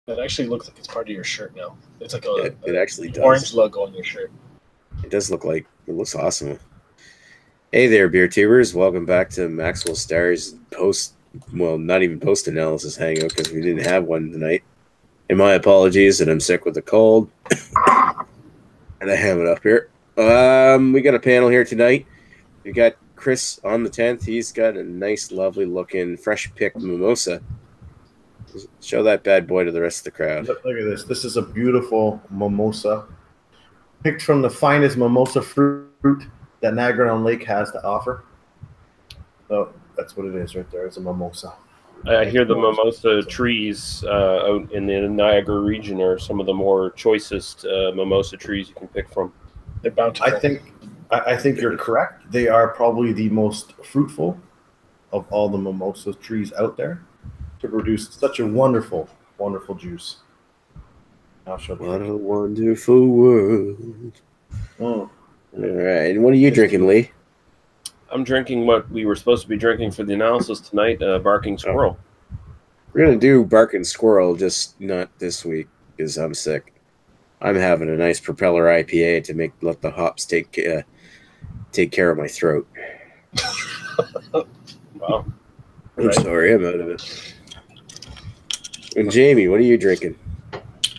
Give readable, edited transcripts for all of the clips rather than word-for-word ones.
That actually looks like it's part of your shirt now. It's like a it actually does. Orange logo on your shirt. It does look like it looks awesome. Hey there, beer tubers! Welcome back to Maxwell Star's not even post analysis hangout because we didn't have one tonight. And my apologies, and I'm sick with a cold, and I have it up here. We got a panel here tonight. We got Chris on the 10th. He's got a nice, lovely looking, fresh picked mimosa. Show that bad boy to the rest of the crowd. Look at this. This is a beautiful mimosa, picked from the finest mimosa fruit that Niagara-on-Lake has to offer. So that's what it is right there. It's a mimosa. I hear the mimosa trees out in the Niagara region are some of the more choicest mimosa trees you can pick from. They're bountiful. I think you're correct. They are probably the most fruitful of all the mimosa trees out there to produce such a wonderful, wonderful juice. I'll show you. What a wonderful world. All right. And what are you drinking, Lee? I'm drinking what we were supposed to be drinking for the analysis tonight, Barking Squirrel. We're going to do Barking Squirrel, just not this week because I'm sick. I'm having a nice Propeller IPA to let the hops take care of my throat. Wow. I'm sorry, I'm out of it. And Jamie, what are you drinking?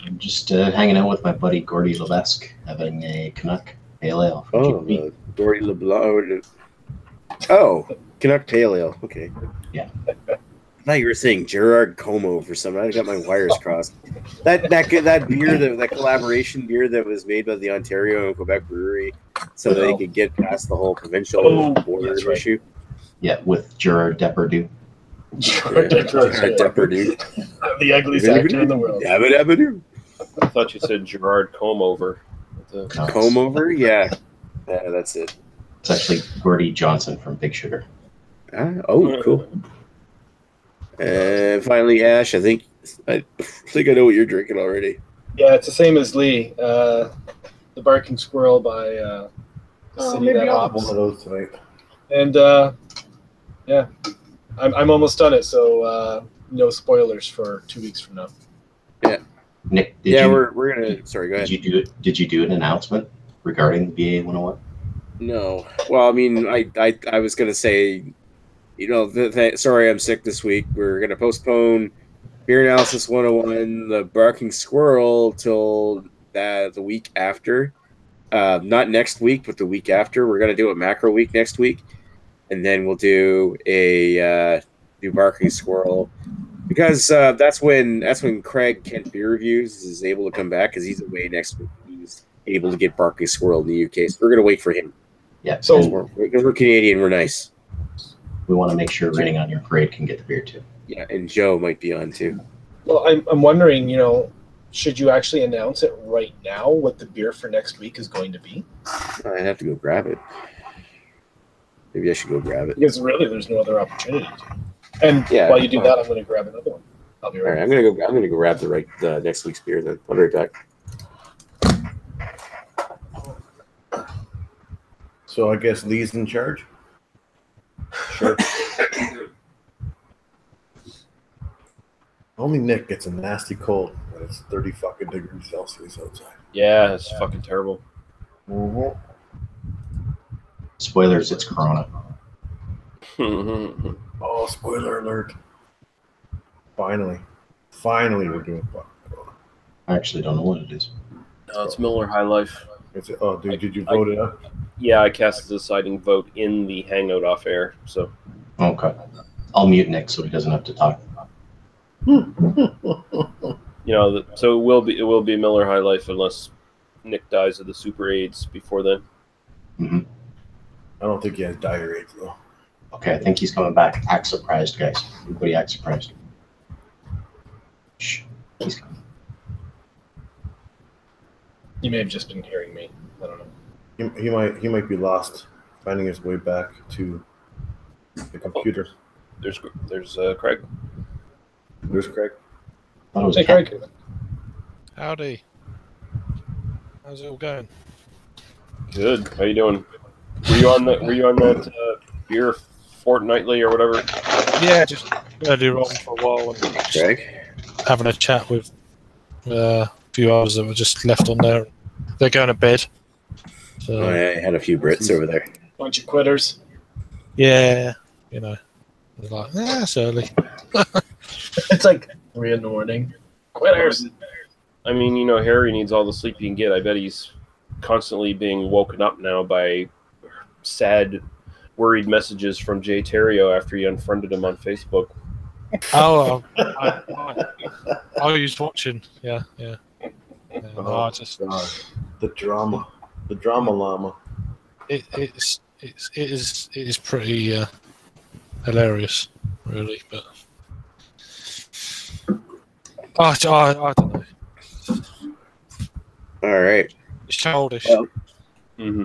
I'm just hanging out with my buddy Gordy Levesque, having a Canuck Pale Ale. Oh, Gordy LeBlanc. Oh, Canuck Pale Ale. Okay. Yeah. I thought you were saying Gerard Como for some. I got my wires crossed. That beer, that collaboration beer that was made by the Ontario and Quebec Brewery, so they could get past the whole provincial border issue. Yeah, with Gerard Depardieu. Gerard Depardieu. The ugliest actor in the world. I thought you said Gerard Comeover. Comeover? Yeah, that's it. It's actually Gordy Johnson from Big Sugar. Cool. And finally, Ash, I think I know what you're drinking already. Yeah, it's the same as Lee. The Barking Squirrel by City That Hops. One of those tonight. And yeah, I'm almost done it. So no spoilers for 2 weeks from now. Yeah, Nick, we're gonna. Sorry, go ahead. Did you do an announcement regarding the BA 101? No. Well, I mean, I was gonna say. Sorry, I'm sick this week. We're going to postpone Beer Analysis 101, the Barking Squirrel, till the week after. Not next week, but the week after. We're going to do a macro week next week. And then we'll do do Barking Squirrel. Because that's when Craig Kent Beer Reviews is able to come back, because he's away next week. He's able to get Barking Squirrel in the UK. So we're going to wait for him. Yeah. So we're Canadian, we're nice. We want to make sure Raining on Your Parade can get the beer too. Yeah, and Joe might be on too. Well, I'm wondering, should you actually announce it right now what the beer for next week is going to be? I have to go grab it. Maybe I should go grab it. Because really, there's no other opportunity to. And while you do that, I'm going to grab another one. I'll be right. All right, I'm going to go grab the next week's beer. Then I'll be right back. So I guess Lee's in charge. Sure. Only Nick gets a nasty cold when it's 30 fucking degrees Celsius outside. Yeah, it's fucking terrible. Mm-hmm. Spoilers, it's Corona. Oh, spoiler alert. Finally, we're doing fucking Corona. I actually don't know what it is. No, it's Miller High Life. Did you vote it up? Yeah, I cast the deciding vote in the hangout off air. So okay, I'll mute Nick so he doesn't have to talk. So it will be Miller High Life unless Nick dies of the super AIDS before then. Mm-hmm. I don't think he has dire AIDS though. Okay, I think he's coming back. Act surprised, guys. Everybody act surprised. Shh, he's coming. You may have just been hearing me. I don't know. He might be lost, finding his way back to the computer. There's Craig. There's Craig. Hey, Craig. Howdy. How's it all going? Good. How you doing? Were you on that beer fortnightly or whatever? Yeah, just earlier on for a while and Craig, having a chat with A few others that were just left on there. They're going to bed. So, Oh, yeah, I had a few Brits over there. Bunch of quitters. yeah, you know, it's like, it's early. It's like 3 in the morning. Quitters. I mean, you know, Harry needs all the sleep he can get. I bet he's constantly being woken up now by sad, worried messages from Jay Terrio after he unfriended him on Facebook. Oh, I was watching. Yeah. No, I just God. The drama llama. it is pretty hilarious, really. But I don't know. All right. It's childish. Well, Mm-hmm.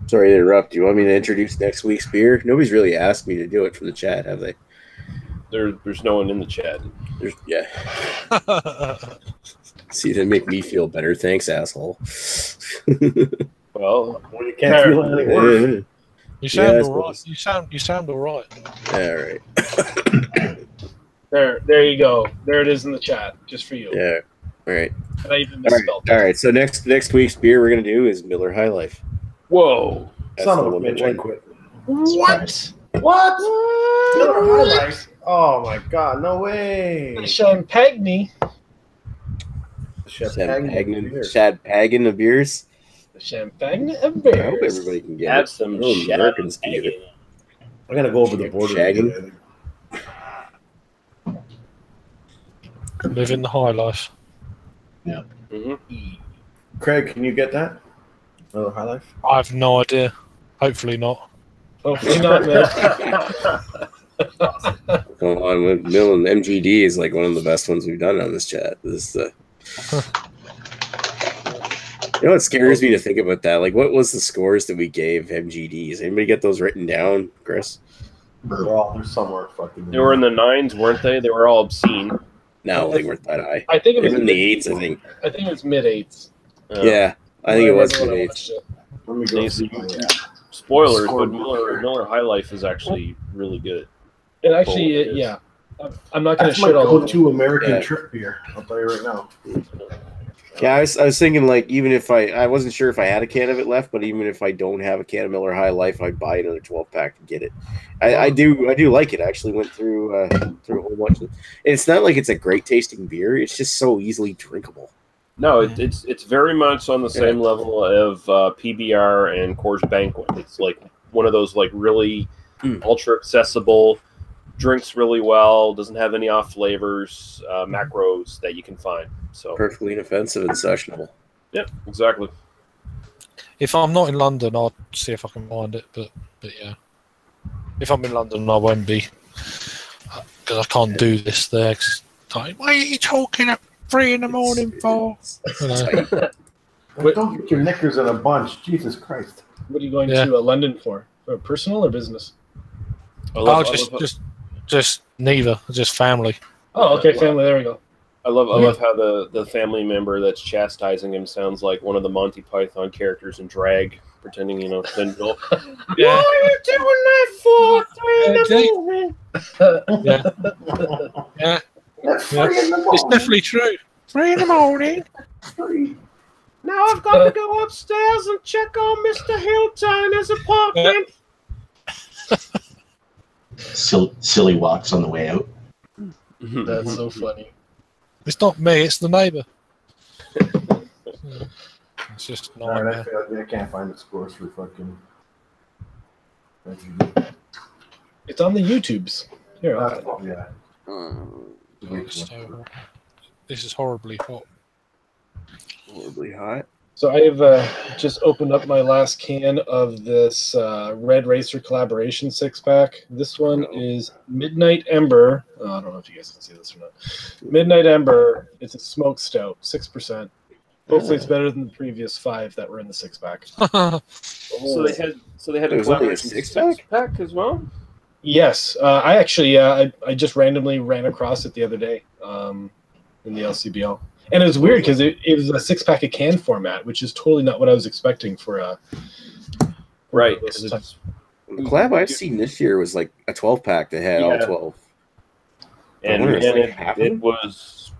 sorry to interrupt. Do you want me to introduce next week's beer? Nobody's really asked me to do it from the chat, have they? There's no one in the chat. Yeah. See, they make me feel better. Thanks, asshole. Well, Well, you can't feel any worse. You sound Yeah, I all right. suppose. You sound all right. All right. There you go. There it is in the chat, just for you. Yeah. All right. And I even All right. misspelled All right. So next week's beer we're gonna do is Miller High Life. whoa. That's Son the of a one that bitch, I won. quit. What? What? Miller High Life? Oh my god, no way. Champagne. Shad Pagan of beers. The champagne of I beers. hope everybody can get Have it. some Oh, Americans can get it. I'm gonna go over the border. Shagging? Living the high life. Mm-hmm. Craig, can you get that? Miller High Life? I have no idea. Hopefully not. Hopefully not, man. Come on, with Mill and MGD is like one of the best ones we've done on this chat. This is you know what scares me to think about that? Like, what was the scores that we gave MGDs? Anybody get those written down, Chris? They're somewhere fucking. They were in the 9s, weren't they? They were all obscene. No, they weren't that high. I think it They was were in the 8s, I think. I think it was mid-8s. Yeah, I think it was when I mid 8s. watched it. Let me go These- see. Spoilers, Score- but Miller High Life is actually really good. It actually, Cool. yeah. I'm not going to That's my shit all over it. go-to American Yeah. trip beer. I'll tell you right now. Yeah, I was thinking, like, even if I wasn't sure if I had a can of it left, but even if I don't have a can of Miller High Life, I'd buy another 12-pack and get it. I do like it. I actually went through a whole bunch of it. And it's not like it's a great tasting beer. It's just so easily drinkable. No, it's very much on the same level of PBR and Coors Banquet. It's like one of those like really ultra accessible, drinks really well, doesn't have any off flavors, macros that you can find. So Perfectly inoffensive and sessionable. yeah, exactly. If I'm not in London, I'll see if I can find it. But yeah, if I'm in London, I won't be because I can't do this there. 'Cause it's like, why are you talking at 3 in the morning for? You know. Don't get your knickers in a bunch. Jesus Christ. What are you going Yeah. to London for? For personal or business? Just neither. Just family. Oh, okay, family. There we go. I love how the family member that's chastising him sounds like one of the Monty Python characters in Drag, pretending, you know, Kendall. Yeah. What are you doing that for? 3 in the morning. Yeah. That's Yeah. 3 in the morning. It's definitely true. 3 in the morning. 3. Now I've got to go upstairs and check on Mr. Hilton's apartment. Silly walks on the way out. That's so funny. It's not me. It's the neighbour. It's just All right, nightmare. I can't find the scores for fucking. It's on the YouTubes. Here, I'll Yeah. So, this is horribly hot. Horribly hot. So I have just opened up my last can of this Red Racer collaboration 6-pack. This one is Midnight Ember. Oh, I don't know if you guys can see this or not. Midnight Ember. It's a smoked stout, 6%. Hopefully, it's better than the previous 5 that were in the 6-pack. So they had It a was only a collaboration 6-pack? 6-pack as well. Yes, I actually I just randomly ran across it the other day in the LCBO. And it was weird because it was a 6-pack of can format, which is totally not what I was expecting for a Right. those 'cause types. The collab I've seen this year was like a 12-pack that had all Yeah. 12. And wonder if it half of it them? was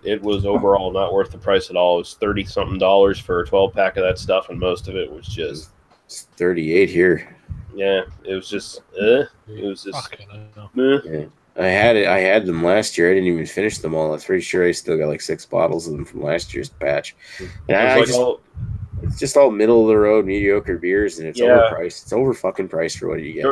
it was overall not worth the price at all. It was $30-something for a 12-pack of that stuff, and most of it was just It's 38 here. yeah. It was just it was just Fucking hell. Yeah. I had them last year. I didn't even finish them all. I'm pretty sure I still got like 6 bottles of them from last year's batch. And it's just all middle of the road, mediocre beers, and it's overpriced. It's over fucking priced for what you get.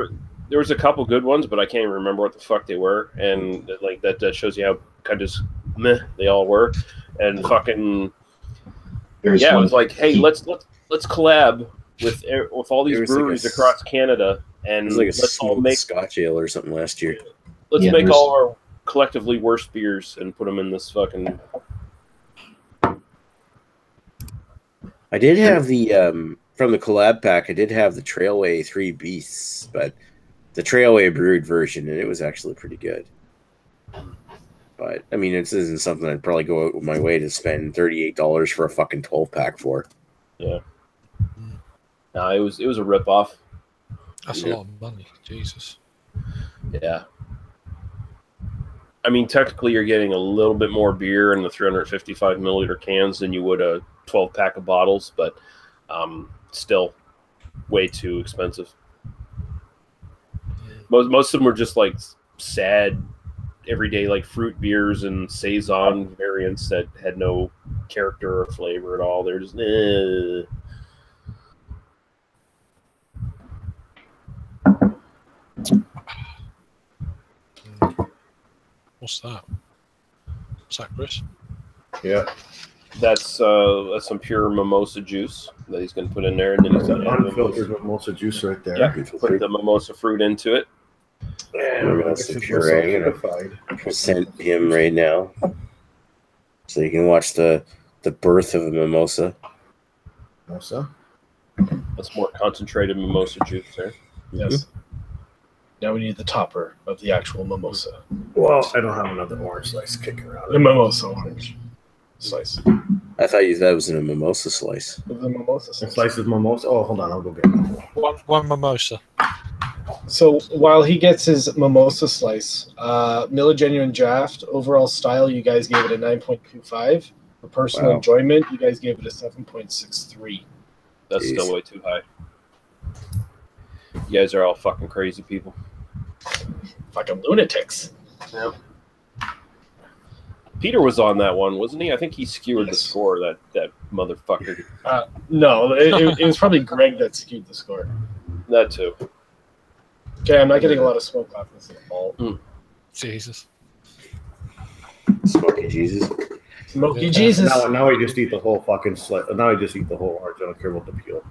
There was a couple good ones, but I can't even remember what the fuck they were, and like that shows you how kind of meh they all were, and fucking it was like, hey, let's collab with all these breweries across Canada, and let's all make Scotch ale or something last year. Let's make all our collectively worst beers and put them in this fucking. I did have the from the collab pack. I did have the Trailway 3 Beasts, but the Trailway brewed version, and it was actually pretty good. But I mean, it isn't something I'd probably go out of my way to spend $38 for a fucking 12-pack for. Yeah. No, it was a ripoff. That's a lot of money, Jesus. Yeah. I mean, technically, you're getting a little bit more beer in the 355 milliliter cans than you would a 12-pack of bottles, but still way too expensive. Most of them were just like sad, everyday like fruit beers and saison variants that had no character or flavor at all. They're just What's that? What's that, Chris? Yeah. That's some pure mimosa juice that he's going to put in there, and then he's going to Unfiltered mimosa juice right there. Yeah, put the mimosa fruit into it. I'm going to present him right now, so you can watch the birth of a mimosa. Mimosa. That's more concentrated mimosa juice there. Yes. Now we need the topper of the actual mimosa. Well, I don't have another orange slice kicking around. The mimosa orange slice. I thought you that was in a mimosa slice. The mimosa slice. A slice of mimosa. Oh, hold on, I'll go get it. One mimosa. So while he gets his mimosa slice, Miller Genuine Draft, overall style, you guys gave it a 9.25. For personal enjoyment, you guys gave it a 7.63. That's still way too high. You guys are all fucking crazy people. Fucking lunatics. Yep. Peter was on that one, wasn't he? I think he skewered the score, that motherfucker. No, it was probably Greg that skewed the score. That too. Okay, I'm not getting a lot of smoke off this at all. Jesus. Smoky Jesus. Smoky Jesus. Now I just eat the whole fucking slice. Now I just eat the whole orange. I don't care about the peel.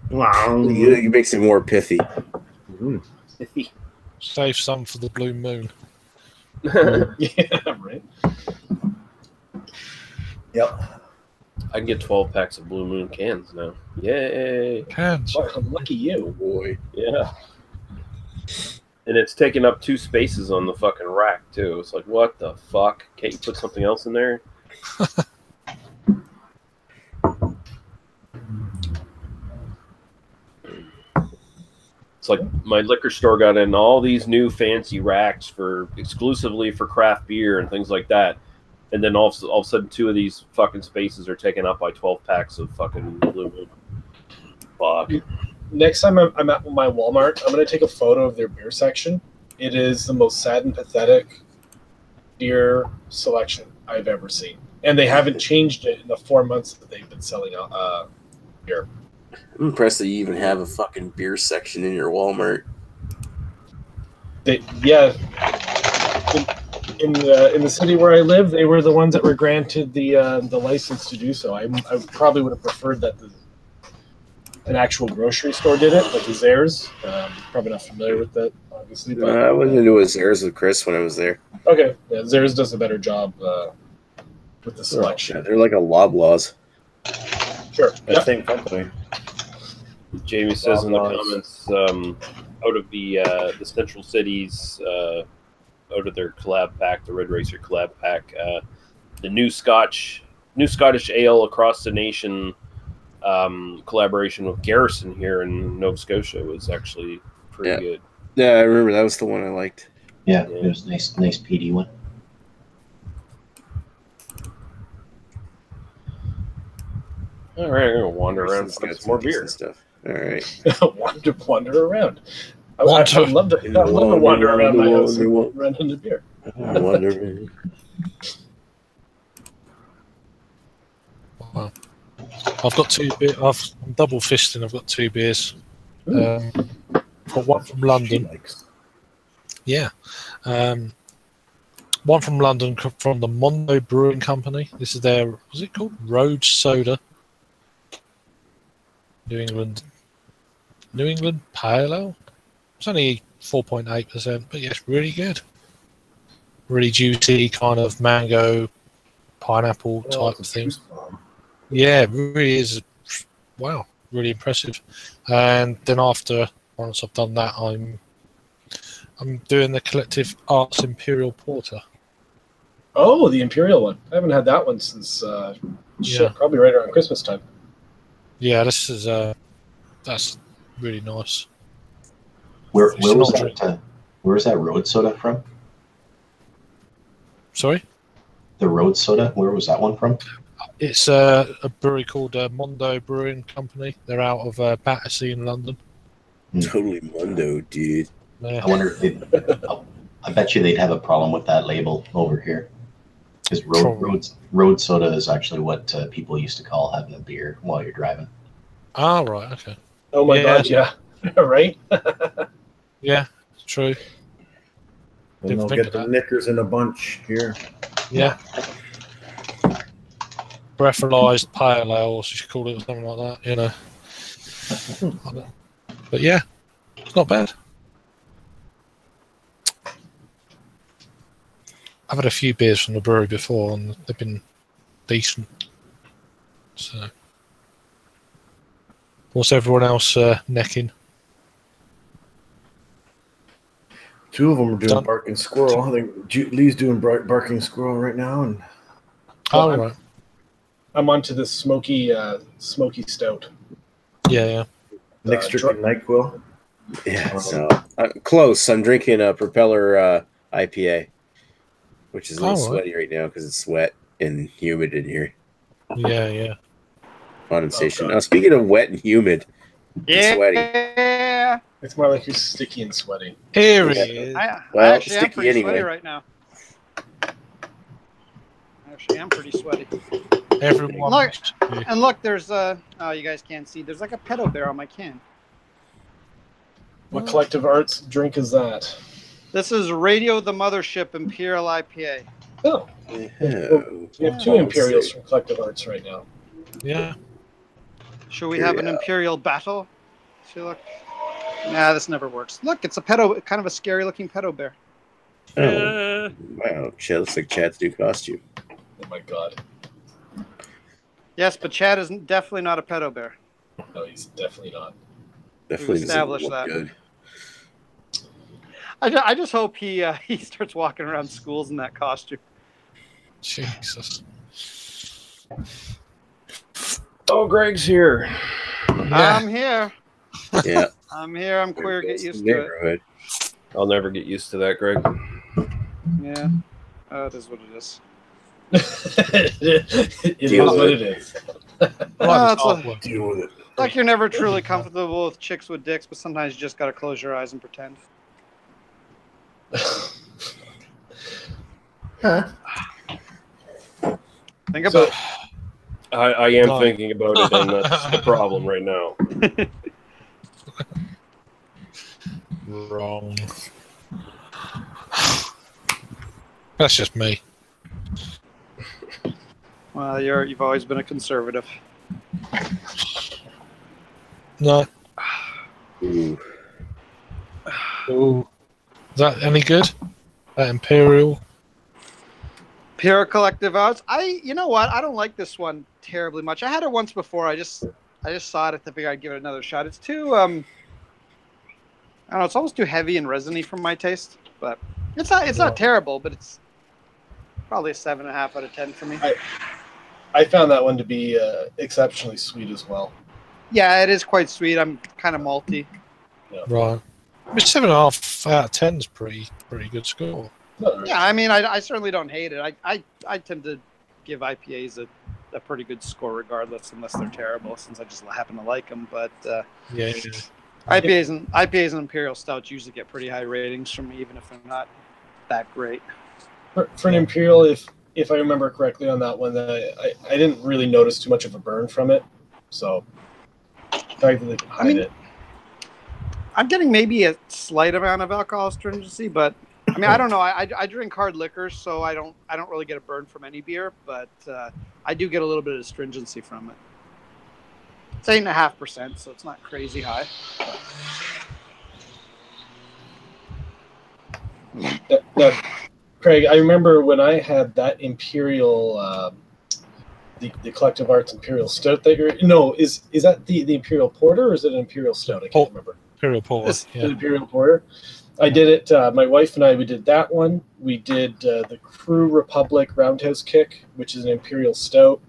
Wow. You makes it more pithy. Save some for the blue moon. Yeah, right. Yep. I can get 12 packs of Blue Moon cans now. Yay! Cans. Lucky you. Oh boy. Yeah. And it's taking up 2 spaces on the fucking rack too. It's like, what the fuck? Can't you put something else in there? It's like my liquor store got in all these new fancy racks for exclusively for craft beer and things like that. And then all of a sudden 2 of these fucking spaces are taken up by 12 packs of fucking Blue Moon. Fuck. Next time I'm at my Walmart, I'm going to take a photo of their beer section. It is the most sad and pathetic beer selection I've ever seen. And they haven't changed it in the 4 months that they've been selling beer. I'm impressed that you even have a fucking beer section in your Walmart. In the city where I live, they were the ones that were granted the license to do so. I probably would have preferred that an actual grocery store did it, like Zares. Probably not familiar with that, obviously. But, I went into a Zares with Chris when I was there. Okay, yeah, Zares does a better job with the selection. Yeah, they're like a Loblaws. Sure. That same company. Jamie says in the comments, out of the Central Cities, out of their collab pack, the Red Racer collab pack, the new Scottish Ale Across the Nation collaboration with Garrison here in Nova Scotia was actually pretty good. Yeah, I remember that was the one I liked. Yeah, it was nice peaty one. All right, I'm gonna wander around and Grayson's find got some more decent beer. stuff. All right. wander around. I Wander. would love to. I'd love to wander around my house and wander. run into beer. Wonder. Wow. I've got 2 beers. I'm double fisting. I've got 2 beers. I've got one from London. Yeah. One from London from the Mondo Brewing Company. This is their, what's it called? Road Soda. New England Pale Ale. It's only 4.8%, but yes, really good. Really juicy, kind of mango, pineapple type of thing. Yeah, it really is. Wow, really impressive. And then once I've done that, I'm doing the Collective Arts Imperial Porter. Oh, the Imperial one. I haven't had that one since probably right around Christmas time. Yeah, this is that's really nice. Where was that road soda from? Sorry? The road soda, where was that one from? It's a brewery called Mondo Brewing Company. They're out of Battersea in London. Totally Mondo, dude. Yeah. I wonder if I bet you they'd have a problem with that label over here. Because road soda is actually what people used to call having a beer while you're driving. Ah, right, okay. Oh my God, yeah. Right? Yeah, true. And they'll get the knickers in a bunch here. Yeah. Breathalyzed pale ale, or you should call it, or something like that, you know. But yeah, it's not bad. I've had a few beers from the brewery before, and they've been decent. So, what's everyone else necking? 2 of them are doing Barking Squirrel. I think Lee's doing Barking Squirrel right now, and Right. I'm onto this smoky stout. Yeah. Nick's drinking NyQuil. Yeah, so close. I'm drinking a Propeller IPA, which is a little sweaty right now because it's wet and humid in here. Yeah. Condensation. Now, speaking of wet and humid, and sweaty. Yeah. It's more like you're sticky and sweaty. Here he is. I Well, actually am sticky pretty anyway. sweaty right now. Actually, I'm pretty sweaty. Everyone. Look, there's oh, you guys can't see. There's like a pedo bear on my can. What Collective Arts drink is that? This is Radio the Mothership Imperial IPA. Oh. We have 2 Imperials from Collective Arts right now. Yeah. Should we have an Imperial battle? See, look. Nah, this never works. Look, it's a pedo, kind of a scary looking pedo bear. Oh, wow. Chad looks like Chad's new costume. Oh my God. Yes, but Chad is definitely not a pedo bear. No, he's definitely not. Definitely We've established doesn't look that. good. I just hope he starts walking around schools in that costume. Jesus. Oh, Greg's here. Yeah. I'm here. Yeah. I'm here. I'm queer. Get used to it. I'll never get used to that, Greg. Yeah. It is what it is. It is what it is. Deal with it. Like you're never truly comfortable with chicks with dicks, but sometimes you just gotta close your eyes and pretend. Think about it. I am thinking about it, and that's the problem right now. Wrong. That's just me. Well, you've always been a conservative. No. Ooh. Ooh. Is that any good? That Imperial? Pure Collective Arts. You know what? I don't like this one terribly much. I had it once before. I just saw it. I figured I'd give it another shot. It's too I don't know. It's almost too heavy and resiny for my taste. But it's not terrible. But it's probably a 7.5 out of 10 for me. I found that one to be exceptionally sweet as well. Yeah, it is quite sweet. I'm kind of malty. Yeah. Right. I mean, 7.5 out of 10 is pretty good score. Yeah, I mean, I certainly don't hate it. I tend to give IPAs a a pretty good score regardless, unless they're terrible. Since I just happen to like them, but Yeah. IPAs and Imperial Stouts usually get pretty high ratings from me, even if they're not that great. For an Imperial, if I remember correctly on that one, I didn't really notice too much of a burn from it. So, the fact that they can hide it. I'm getting maybe a slight amount of alcohol astringency, but I mean, I don't know. I drink hard liquors, so I don't really get a burn from any beer, but I do get a little bit of astringency from it. It's 8.5%, so it's not crazy high. Craig, I remember when I had that Imperial, the Collective Arts Imperial Stout that you're... No, is that the Imperial Porter, or is it an Imperial Stout? I can't remember. Imperial Porter. Yeah. The Imperial Porter. I did it, my wife and I, we did that one. We did the Crew Republic Roundhouse Kick, which is an Imperial Stout.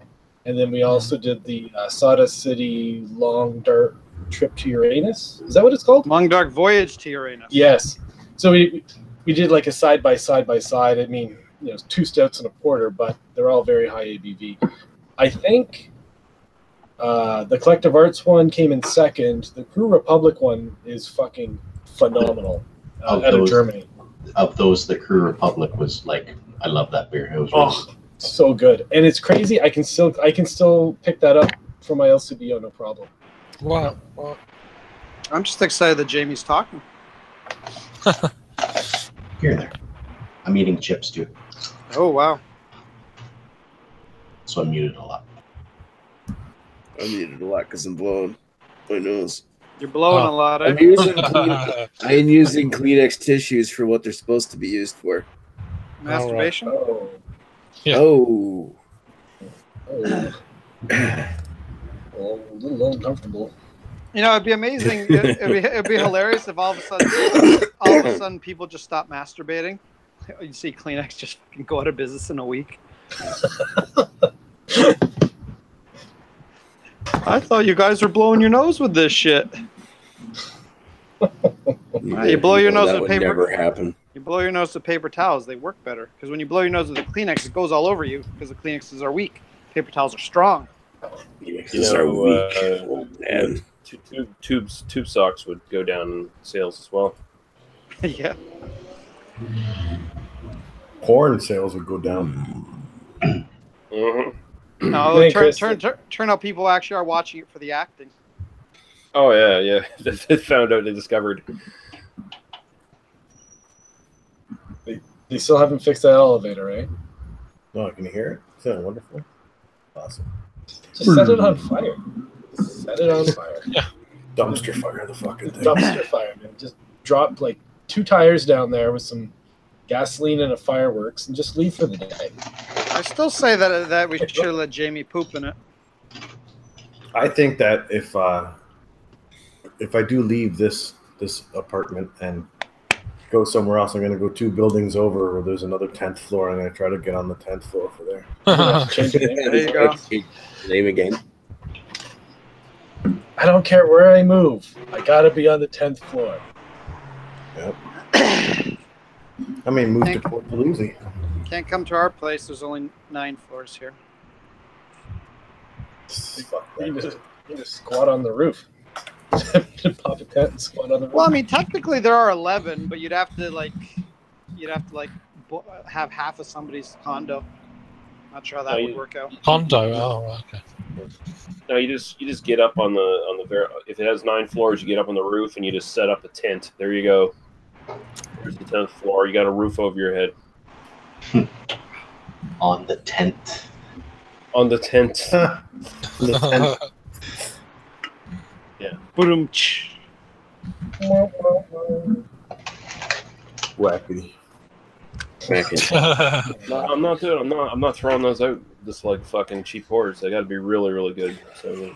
And then we also did the Sawdust City Long Dark Trip to Uranus. Is that what it's called? Long Dark Voyage to Uranus. Yes. So we did like a side by side. I mean, 2 stouts and a porter, but they're all very high ABV. I think the Collective Arts one came in second. The Crew Republic one is fucking phenomenal out of Germany. Of those, the Crew Republic was like, I love that beer. It was really so good, and it's crazy. I can still pick that up for my LCBO, no problem. Wow. I'm just excited that Jamie's talking. Here there. I'm eating chips too, Oh wow. so I'm muted a lot. I needed a lot because I'm blowing my nose. You're blowing a lot. I'm using Kleenex tissues for what they're supposed to be used for. Masturbation. Oh, Yeah. Oh. a little uncomfortable. It'd be amazing. It'd be hilarious if all of a sudden people just stop masturbating. You see Kleenex just fucking go out of business in a week. I thought you guys were blowing your nose with this shit. You blow your nose with paper. That would never happen. You blow your nose with paper towels. They work better because when you blow your nose with the Kleenex, it goes all over you because the Kleenexes are weak. Paper towels are strong. Kleenexes are weak. Oh, man. Tube socks would go down in sales as well. Yeah. Porn sales would go down. Mm-hmm. No, turn out people actually are watching it for the acting. Oh yeah. They found out. They discovered. They still haven't fixed that elevator, right? No, can you hear it? Isn't that wonderful? Awesome. Just set it on fire. Set it on fire. Yeah. Dumpster fire the fucking thing. Dumpster fire, man. Just drop like 2 tires down there with some gasoline and a fireworks and just leave for the day. I still say that we should let Jamie poop in it. I think that if I do leave this apartment and go somewhere else, I'm going to go 2 buildings over where there's another 10th floor. I'm going to try to get on the 10th floor for there. Change the name. There you go. Name again. I don't care where I move. I gotta be on the 10th floor. Yep. I mean, move to Port Palooza. Can't come to our place. There's only 9 floors here. You can just squat on the roof. Pop a tent and squat on the roof. Well, I mean, technically there are 11, but you'd have to have half of somebody's condo. Not sure how that would work out. Condo. Oh, okay. No, you just get up on the if it has 9 floors, you get up on the roof and you just set up a tent. There you go. There's the 10th floor. You got a roof over your head. On the tent. On the tent. The 10th. Yeah. Boom. Wackety. No, I'm not throwing those out just like fucking cheap whores. They got to be really, really good. So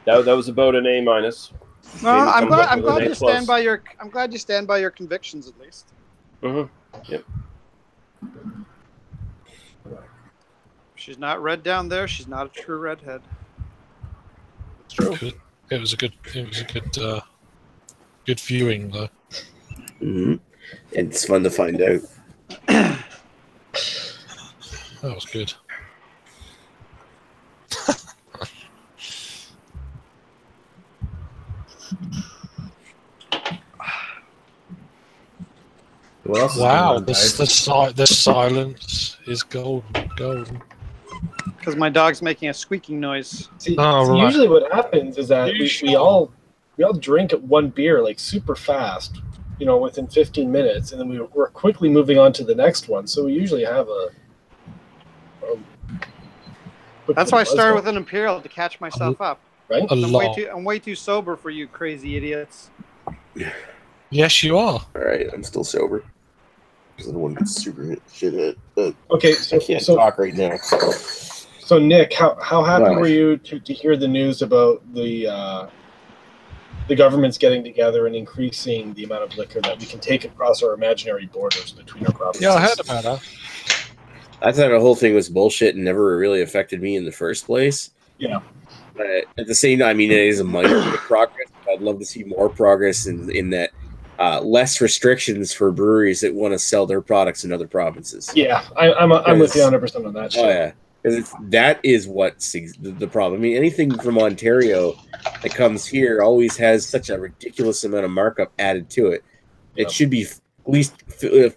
that was about an A-. No, I'm glad you stand by your. I'm glad you stand by your convictions at least. Yep. She's not red down there. She's not a true redhead. It's true. It was a good good viewing though. Mm-hmm. It's fun to find out. That was good. What else is Wow, going on, guys? the silence is golden. Golden. Because my dog's making a squeaking noise. See, Oh, see, right. usually what happens is that You we sure? all drink one beer like super fast, within 15 minutes, and then we're quickly moving on to the next one. So we usually have a quick That's little why I started buzz with an Imperial to catch myself up. going, right? I'm way too sober for you crazy idiots. Yes, you are. All right, I'm still sober. Because I don't want to get super shit hit. But Okay, I can't so talk right now. So Nick, how happy Well, were you to hear the news about the governments getting together and increasing the amount of liquor that we can take across our imaginary borders between our provinces? Yeah, I heard about that. I thought the whole thing was bullshit and never really affected me in the first place. Yeah. But at the same time, I mean, it is a minor bit of progress. I'd love to see more progress in that less restrictions for breweries that want to sell their products in other provinces. Yeah, I'm with you 100% on that shit. Oh, yeah. Because that is what's the problem. I mean, anything from Ontario that comes here always has such a ridiculous amount of markup added to it. It should be at least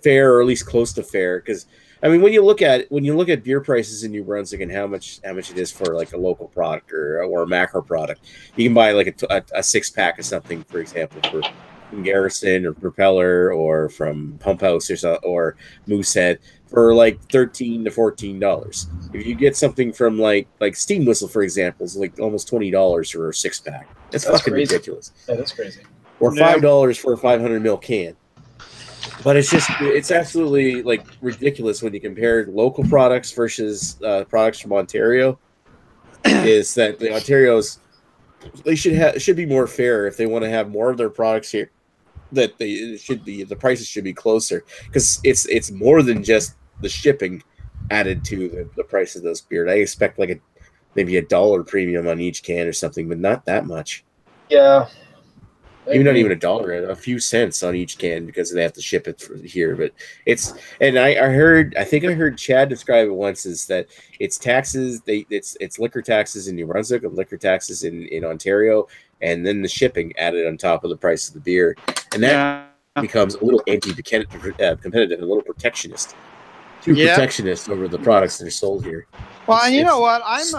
fair, or at least close to fair. Because I mean, when you look at beer prices in New Brunswick and how much it is for like a local product or a macro product, you can buy like a 6-pack of something, for example, from Garrison or Propeller or from Pump House or Moosehead for like $13 to $14. If you get something from like Steam Whistle, for example, is like almost $20 for a 6-pack. That's fucking crazy. ridiculous. That is crazy. Or $5 for a 500 ml can. But it's absolutely like ridiculous when you compare local products versus products from Ontario. Is that the Ontario's they should be more fair if they want to have more of their products here. That the prices should be closer, because it's more than just the shipping added to the price of those beers. I expect like maybe $1 premium on each can or something, but not that much. Yeah. Even not even $1, a few cents on each can because they have to ship it here. But I think I heard Chad describe it once is that it's taxes. It's liquor taxes in New Brunswick and liquor taxes in Ontario, and then the shipping added on top of the price of the beer, and that becomes a little anti-competitive, a little protectionist. Protectionist over the products that are sold here. Well, and you know what? As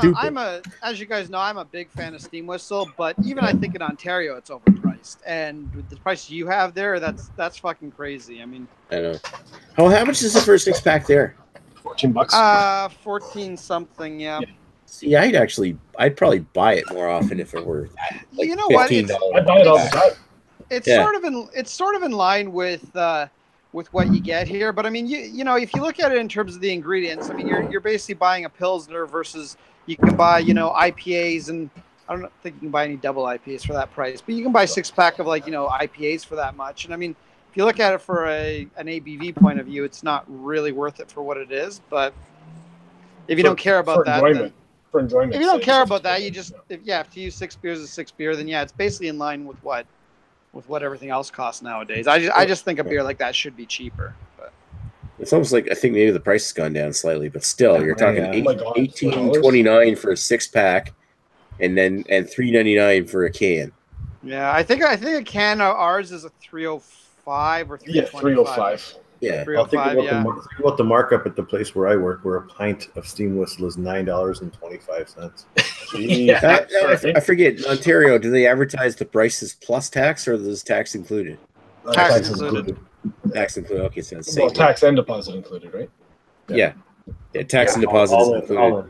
you guys know, I'm a big fan of Steam Whistle, but even I think in Ontario it's overpriced, and with the price you have there, that's fucking crazy. I mean, I know. How much is the first 6-pack there? $14. 14 something, yeah. See, I'd probably buy it more often if it were like you know what? $15. I buy it all the time. It's sort of in line with what you get here, but I mean, you know, if you look at it in terms of the ingredients, I mean, you're basically buying a Pilsner versus you can buy, IPAs, and I don't think you can buy any double IPAs for that price, but you can buy 6-pack of IPAs for that much. And I mean, if you look at it for an ABV point of view, it's not really worth it for what it is. But if you don't care about that, for enjoyment, if you don't care about that, you just if to use 6 beers as 6 beer, then it's basically in line with what everything else costs nowadays. I just think a beer like that should be cheaper. But it's almost like I think maybe the price has gone down slightly, but still, you're talking $18.29 for a 6-pack, and $3.99 for a can. Yeah, I think a can of ours is a 305 or 325. Yeah, 305. Yeah. Think about the markup at the place where I work, where a pint of Steam Whistle is $9.25. I forget. Ontario, do they advertise the prices plus tax, or is tax included? Tax included. Tax included. Okay, so it's same. Tax and deposit included, right? Yeah, tax and deposit is included.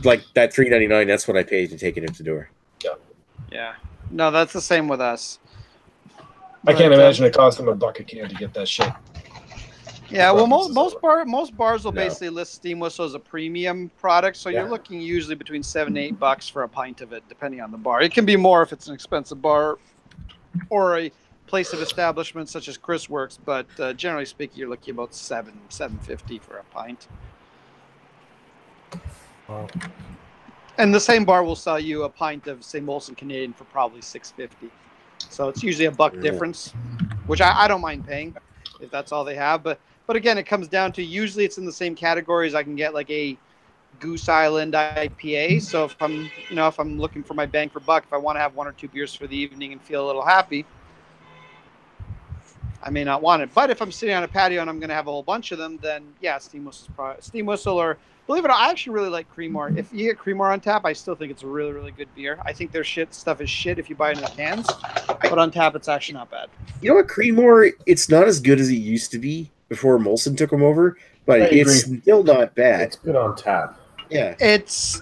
Like that $3.99. That's what I paid to take it into the door. Yeah. No, that's the same with us. I can't imagine it cost them $1 a can to get that shit. Yeah, well, most bars will basically list Steam Whistle as a premium product, so you're looking usually between $7 and $8 for a pint of it, depending on the bar. It can be more if it's an expensive bar or a place of establishment such as Chris Works, but generally speaking, you're looking about $7.50 for a pint. Wow. And the same bar will sell you a pint of, say, Molson Canadian for probably $6.50. So it's usually $1 difference, which I don't mind paying if that's all they have, but again, it comes down to usually it's in the same categories. I can get like a Goose Island IPA. So if I'm looking for my bang for buck, if I want to have 1 or 2 beers for the evening and feel a little happy, I may not want it. But if I'm sitting on a patio and I'm going to have a whole bunch of them, then yeah, Steam Whistle, or believe it or not, I actually really like Creemore. If you get Creemore on tap, I still think it's a really, really good beer. I think their stuff is shit if you buy it in the cans, but on tap, it's actually not bad. You know what, Creemore, it's not as good as it used to be before Molson took them over, but it's still not bad. It's good on tap. Yeah. It's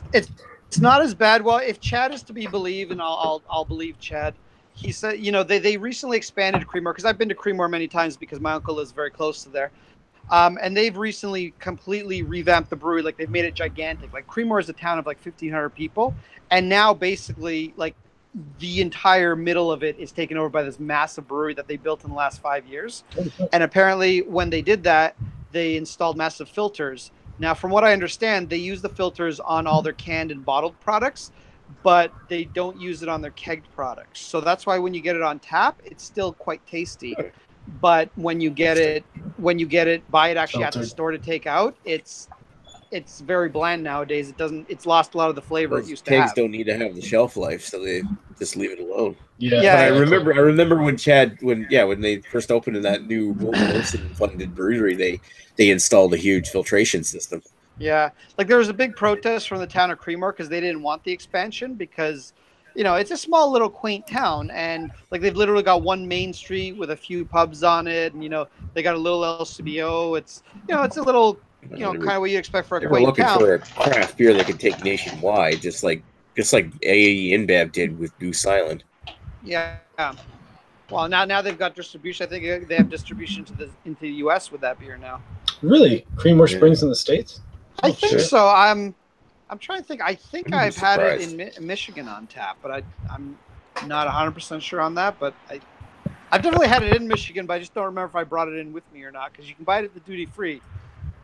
not as bad. Well, if Chad is to be believed, and I'll believe Chad, he said, they recently expanded Creemore, because I've been to Creemore many times because my uncle lives very close to there. And they've recently completely revamped the brewery. Like, they've made it gigantic. Like, Creemore is a town of like 1,500 people. And now basically, like, the entire middle of it is taken over by this massive brewery that they built in the last 5 years. And apparently when they did that, they installed massive filters. Now, from what I understand, they use the filters on all their canned and bottled products, but they don't use it on their kegged products. So that's why when you get it on tap, it's still quite tasty. But when you buy it actually at the store to take out, it's very bland nowadays. It's lost a lot of the flavor it used to have. Kegs don't need to have the shelf life, so they just leave it alone. Yeah. But I remember when they first opened in that new Molson funded brewery, they installed a huge filtration system. Yeah, like there was a big protest from the town of Creemore because they didn't want the expansion because, it's a small little quaint town, and like they've literally got one main street with a few pubs on it, and they got a little LCBO. It's it's a little kind of what you expect for a quaint town. We're looking for a craft beer that could take nationwide, just like AAE InBev did with Goose Island. Yeah. Well, now they've got distribution. I think they have distribution into the U.S. with that beer now. Really, Creemore Springs in the States? I think so. I'm trying to think. I think I've had it in Michigan on tap, but I'm not 100% sure on that. But I've definitely had it in Michigan, but I just don't remember if I brought it in with me or not, because you can buy it at the duty free.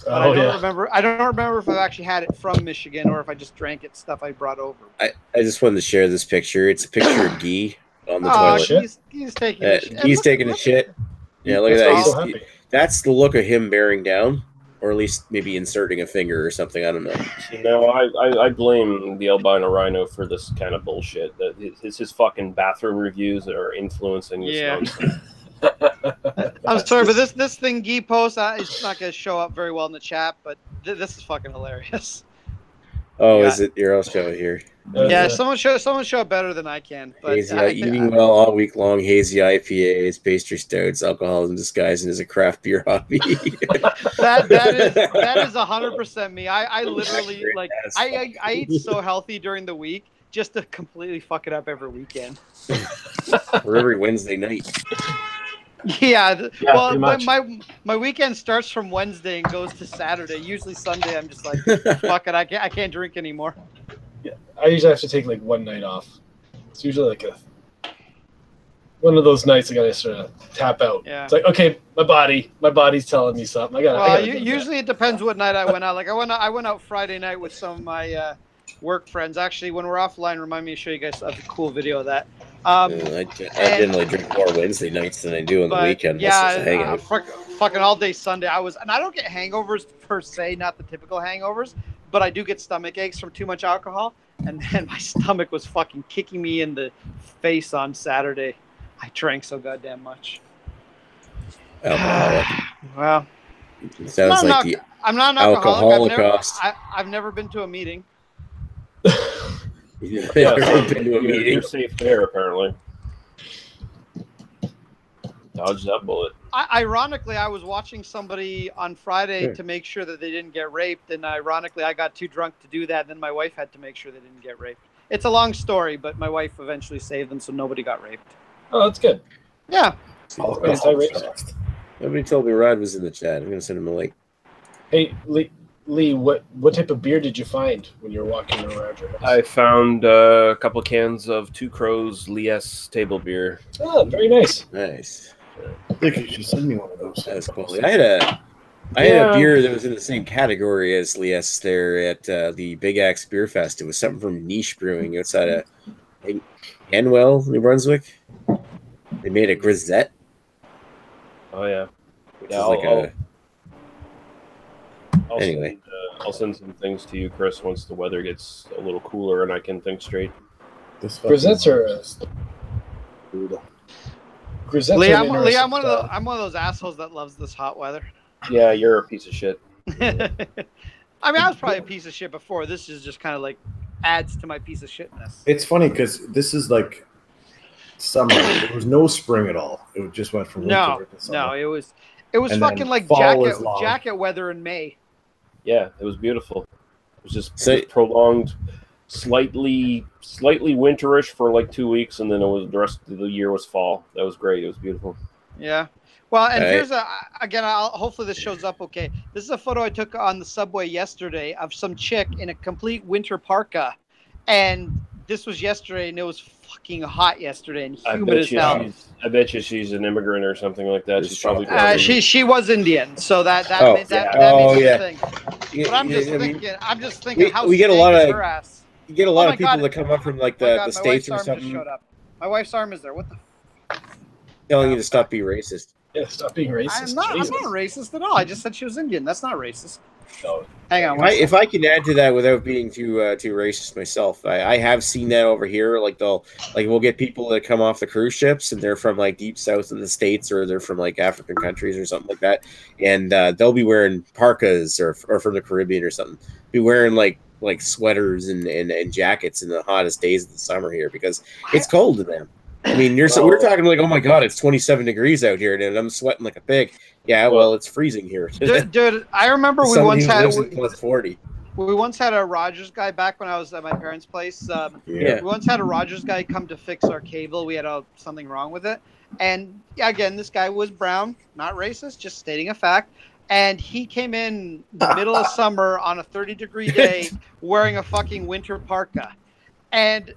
But I don't remember if I've actually had it from Michigan or if I just drank it stuff I brought over. I just wanted to share this picture. It's a picture of Guy on the toilet. He's taking a shit. He's taking a shit. Yeah, look at that. That's the look of him bearing down, or at least maybe inserting a finger or something. I don't know. No, I blame the albino rhino for this kind of bullshit. That it's his fucking bathroom reviews that are influencing this nonsense. I'm sorry, but this thing Guy posts, it's not going to show up very well in the chat, but this is fucking hilarious. Oh, is it? Here, I'll show it here. Yeah, someone show it better than I can. But eating well all week long, hazy IPAs, pastry stouts, alcoholism disguised as a craft beer hobby. that is 100% me. I literally I eat so healthy during the week just to completely fuck it up every weekend. Or every Wednesday night. Yeah, well, my weekend starts from Wednesday and goes to Saturday. Usually Sunday, I'm just like, fuck it, I can't drink anymore. Yeah, I usually have to take like one night off. It's usually like one of those nights I gotta sort of tap out. Yeah. It's like, okay, my body's telling me something. Usually it depends what night I went out. Like I went out Friday night with some of my work friends. Actually, when we're offline, remind me to show you guys a cool video of that. I generally drink more Wednesday nights than I do on the weekend. Yeah, fucking all day Sunday. And I don't get hangovers per se, not the typical hangovers, but I do get stomach aches from too much alcohol. And then my stomach was fucking kicking me in the face on Saturday. I drank so goddamn much. Alcoholic. Well, sounds like I'm not an alcoholic. I've never been to a meeting. You're safe there, apparently. Dodge that bullet. Ironically, I was watching somebody on Friday to make sure that they didn't get raped, and ironically, I got too drunk to do that, and then my wife had to make sure they didn't get raped. It's a long story, but my wife eventually saved them, so nobody got raped. Oh, that's good. Yeah. Nobody told me Rod was in the chat. I'm going to send him a link. Hey, Lee, what type of beer did you find when you were walking around your house? I found a couple cans of Two Crows Lies table beer. Oh, very nice. Nice. I think you should send me one of those. That's cool. I had a beer that was in the same category as Lies there at the Big Axe Beer Fest. It was something from Niche Brewing outside of Hanwell, New Brunswick. They made a grisette. Oh, yeah. Anyway, I'll send some things to you, Chris, once the weather gets a little cooler and I can think straight. Grisettes are Grisette's Lee, an I'm interesting one of style. I'm one of those assholes that loves this hot weather. Yeah, you're a piece of shit. I mean, I was probably a piece of shit before. This is just kind of like adds to my piece of shitness. It's funny because this is like summer. There was no spring at all. It just went from winter to summer. No, it was And fucking then like fall was long. jacket weather in May. Yeah, it was beautiful. It was just So- prolonged, slightly winterish for like 2 weeks, and then it was the rest of the year was fall. That was great. It was beautiful. Yeah. Well, and Right. here's again. Hopefully this shows up okay. This is a photo I took on the subway yesterday of some chick in a complete winter parka, and this was yesterday, and it was fucking hot yesterday and humid as hell. I bet you she's an immigrant or something like that. She's probably She was Indian, so that Oh, makes yeah. it a thing. Yeah, But I'm just I mean, thinking, how we get a stank lot is of- her ass. you get a lot Oh of people my God. that come up from like Oh my the God, my States wife's or arm just something showed up. My wife's arm is there. What the? telling you to stop being racist. Yeah, stop being racist. I'm not Jesus. racist at all. I just said she was Indian. That's not racist. No. Hang on. If I can add to that without being too racist myself, I have seen that over here. Like we'll get people that come off the cruise ships and they're from like deep south in the States or they're from like African countries or something like that, and they'll be wearing parkas or from the Caribbean or something, be wearing like sweaters and jackets in the hottest days of the summer here because it's cold to them. I mean, we're talking like, oh my God, it's 27 degrees out here, and I'm sweating like a pig. Yeah, well, it's freezing here. Dude, I remember we Somebody once who had lives in plus 40. we once had a Rogers guy back when I was at my parents' place. Yeah. We once had a Rogers guy come to fix our cable. We had something wrong with it, and again, this guy was brown, not racist, just stating a fact. And he came in the middle of summer on a 30-degree day wearing a fucking winter parka, and.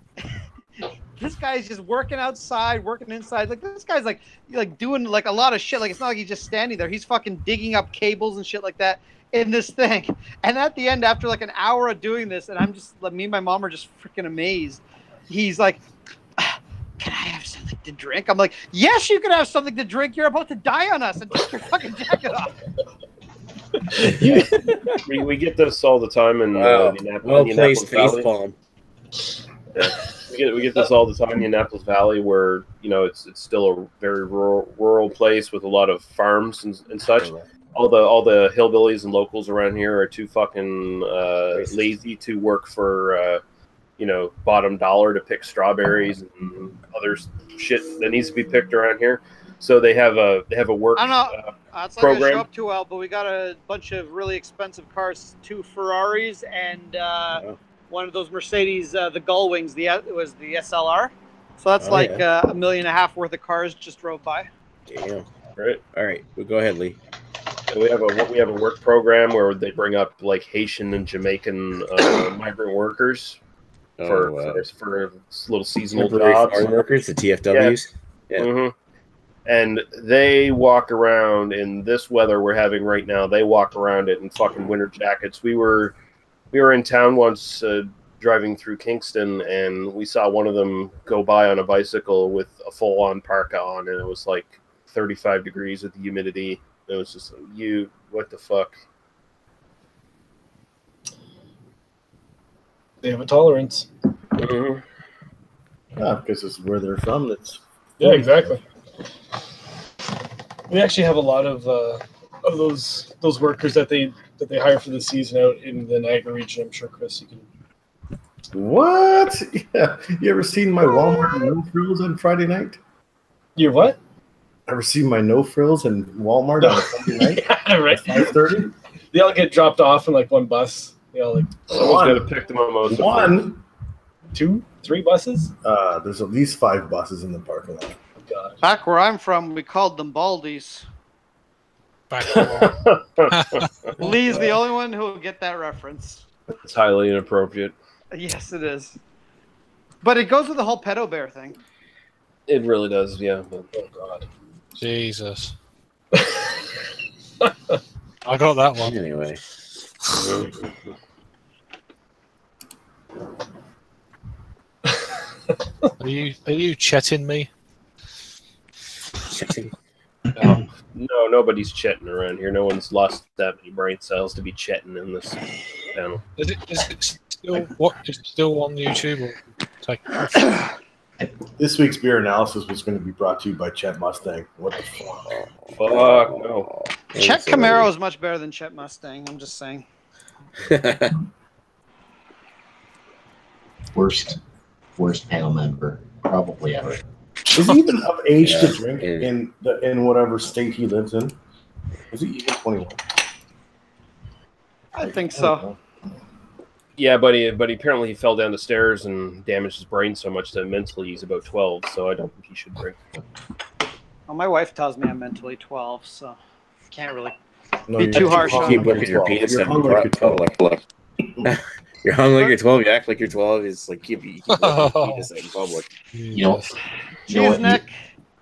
This guy's just working outside, working inside. Like this guy's like doing like a lot of shit. Like it's not like he's just standing there. He's fucking digging up cables and shit like that in this thing. And at the end, after like an hour of doing this, and I'm just like, me and my mom are just freaking amazed. He's like, "Can I have something to drink?" I'm like, "Yes, you can have something to drink. You're about to die on us, and take your fucking jacket off." we get this all the time in Wow. the Well Indianapolis placed face Valley. palm. Yeah. We get this all the time in the Indianapolis Valley, where it's still a very rural place with a lot of farms and such. All the hillbillies and locals around here are too fucking lazy to work for bottom dollar to pick strawberries and other shit that needs to be picked around here. So they have a work I don't know. It's not going to show up too well, but we got a bunch of really expensive cars, 2 Ferraris and one of those Mercedes, the Gullwings. It was the SLR. So that's $1.5 million worth of cars just drove by. Damn. Right. All right. Well, go ahead, Lee. So we have a work program where they bring up like Haitian and Jamaican migrant workers for little seasonal jobs. Farm workers, the TFWs. Yeah. Mm-hmm. And they walk around in this weather we're having right now. They walk around it in fucking winter jackets. We were in town once driving through Kingston, and we saw one of them go by on a bicycle with a full-on parka on, and it was like 35 degrees with the humidity. It was just what the fuck? They have a tolerance. Mm-hmm. Yeah, because it's where they're from. That's Yeah, exactly. We actually have a lot of those workers that they hire for the season out in the Niagara region. I'm sure, Chris, you can. What? Yeah. You ever seen my Walmart no frills on Friday night? Your what? Ever seen my no frills in Walmart on Friday night? Yeah, right. 5:30. They all get dropped off in like one bus. They all like Someone's got to pick them up most. One. 2, 3 buses. There's at least 5 buses in the parking lot. God. Back where I'm from, we called them Baldies. Lee's the only one who will get that reference. It's highly inappropriate. Yes, it is. But it goes with the whole pedo bear thing. It really does, yeah. Oh God. Jesus. I got that one. Anyway. Are you chatting me? No, nobody's chatting around here. No one's lost that many brain cells to be chatting in this panel. Is it still on YouTube? Or take it off? This week's beer analysis was going to be brought to you by Chet Mustang. What the fuck? Fuck no. Chet Camaro is much better than Chet Mustang. I'm just saying. Worst panel member probably ever. Is he even of age to Yeah. drink in whatever state he lives in? Is he even 21? I think so. Yeah, but he apparently he fell down the stairs and damaged his brain so much that mentally he's about 12. So I don't think he should drink. Well, my wife tells me I'm mentally 12, so can't really No, be you're too harsh hung on Keep him. looking at your penis. You're and hung like you're 12. You're hung like you're 12. You act like you're 12. It's like keep looking at your penis in public. You know, Jeez, what? Nick,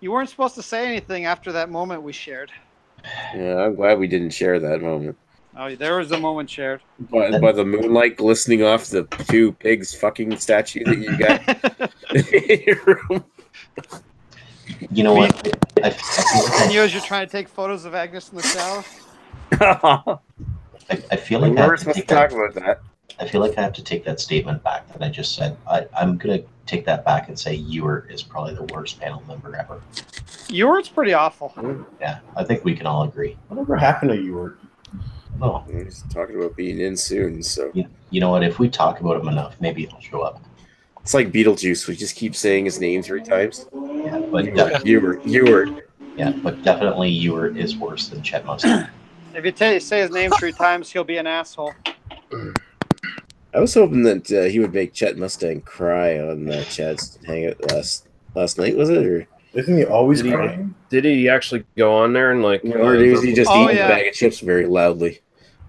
you weren't supposed to say anything after that moment we shared. Yeah, I'm glad we didn't share that moment. Oh, there was a moment shared. By the moonlight glistening off the two pigs fucking statue that you got in your room. You know what? I feel like And you as you're trying to take photos of Agnes in the shower. I feel We like I were have to supposed to take talk that. about that. I feel like I have to take that statement back that I just said. I'm gonna take that back and say Ewart is probably the worst panel member ever. Yours pretty awful. Yeah, I think we can all agree. Whatever happened to you? Oh, He's talking about being in soon, so you know what? If we talk about him enough, maybe he'll show up. it's like Beetlejuice. We just keep saying his name 3 times. Yeah, but Ewart. yeah, but definitely Ewart is worse than Chet Mustang. If you say his name 3 times, he'll be an asshole. I was hoping that he would make Chet Mustang cry on Chad's hangout last night. Was it or? Isn't he always Did he- crying? Did he actually go on there and like? Or is he just Oh, eating yeah. a bag of chips very loudly?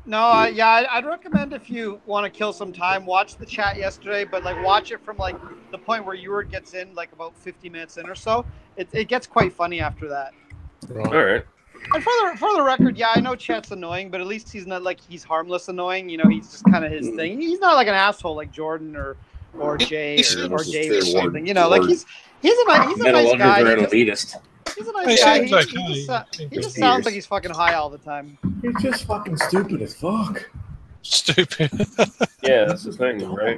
No, I'd recommend if you want to kill some time, watch the chat yesterday, but like watch it from like the point where Ewart gets in, like about 50 minutes in or so. It gets quite funny after that. Right. All right. And for the record, yeah, I know Chet's annoying, but at least he's not like he's harmless annoying. You know, he's just kind of his thing. He's not like an asshole like Jordan or Jay or Dave or something. You know, like he's a nice guy. An elitist. He's a nice guy. seems okay. He just sounds like he's fucking high all the time. He's just fucking stupid as fuck. Stupid. Yeah, that's the thing, right?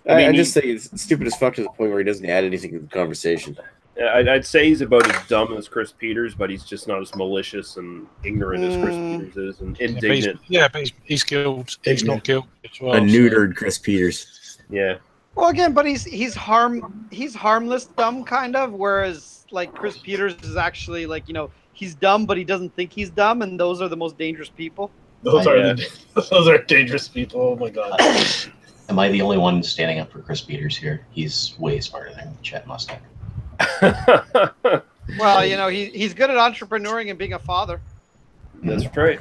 I just say it's stupid as fuck to the point where he doesn't add anything to the conversation. Yeah, I'd say he's about as dumb as Chris Peters, but he's just not as malicious and ignorant as Chris Peters is, and indignant. But he's guilt. He's not guilty as well. A neutered Chris Peters. Yeah. Well, again, but he's harmless dumb kind of, whereas like Chris Peters is actually like he's dumb, but he doesn't think he's dumb, and those are the most dangerous people. Those are dangerous people. Oh my god. Am I the only one standing up for Chris Peters here? He's way smarter than Chet Mustang. Well, he's good at entrepreneuring and being a father. That's right.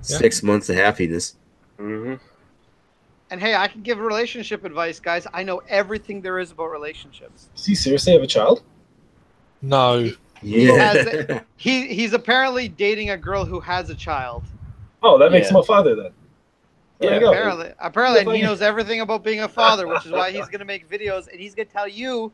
6 months of happiness. Mm-hmm. And hey, I can give relationship advice, guys. I know everything there is about relationships. Does he seriously have a child? No. Yeah. He's apparently dating a girl who has a child. Oh, that makes Yeah. him a father then. There Yeah, you go. Apparently, and he knows everything about being a father, which is why he's going to make videos and he's going to tell you,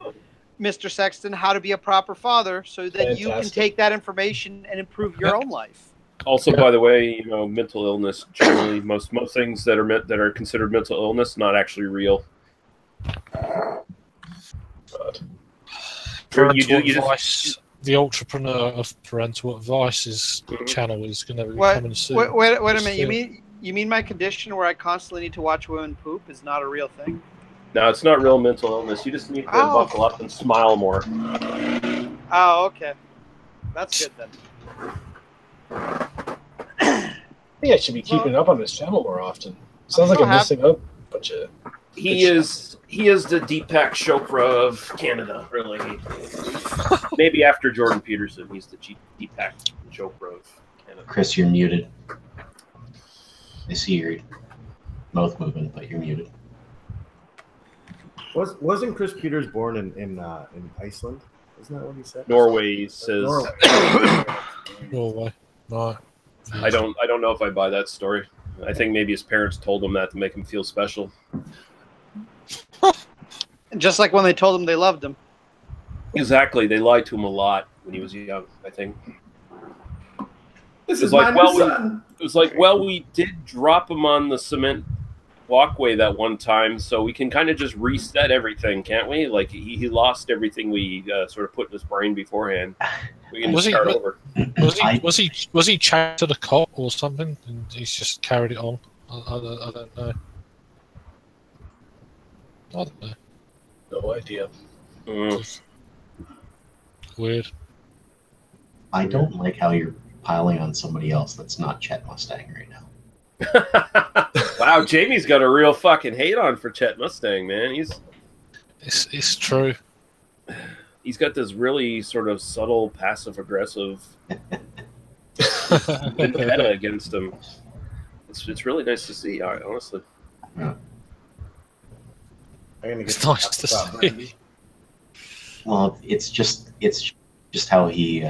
Mr. Sexton, how to be a proper father, so that you can Fantastic. take that information and improve your own life. Also, by the way, mental illness generally most things that are considered mental illness not actually real. God. Parental You just advice. The entrepreneur of parental advice's channel is going to be What? coming soon. Wait a minute. You mean my condition where I constantly need to watch women poop is not a real thing? No, it's not real mental illness. You just need to buckle up and smile more. Oh, okay. That's good then. I think I should be keeping up on his channel more often. Sounds like so I'm missing out a bunch of. He is the Deepak Chopra of Canada, really. Maybe after Jordan Peterson, he's the Deepak Chopra of Canada. Chris, you're muted. I see your mouth moving, but you're muted. Wasn't Chris Peters born in Iceland? Isn't that what he said? Norway says. Norway. Right. I don't know if I buy that story. I think maybe his parents told him that to make him feel special. Just like when they told him they loved him. Exactly, they lied to him a lot when he was young. I think This It was like, well, we did drop him on the cement walkway that one time, so we can kind of just reset everything, can't we? Like he lost everything we sort of put in his brain beforehand. We can just start over. Was he chained to the cot or something, and he's just carried it on? I don't know. I don't know. No idea. Weird. I don't like how you're piling on somebody else that's not Chet Mustang right now. Wow, Jamie's got a real fucking hate on for Chet Mustang, man. It's true. He's got this really sort of subtle, passive-aggressive vendetta against him. It's really nice to see, honestly. I'm gonna get It's nice to see. Well, it's just how he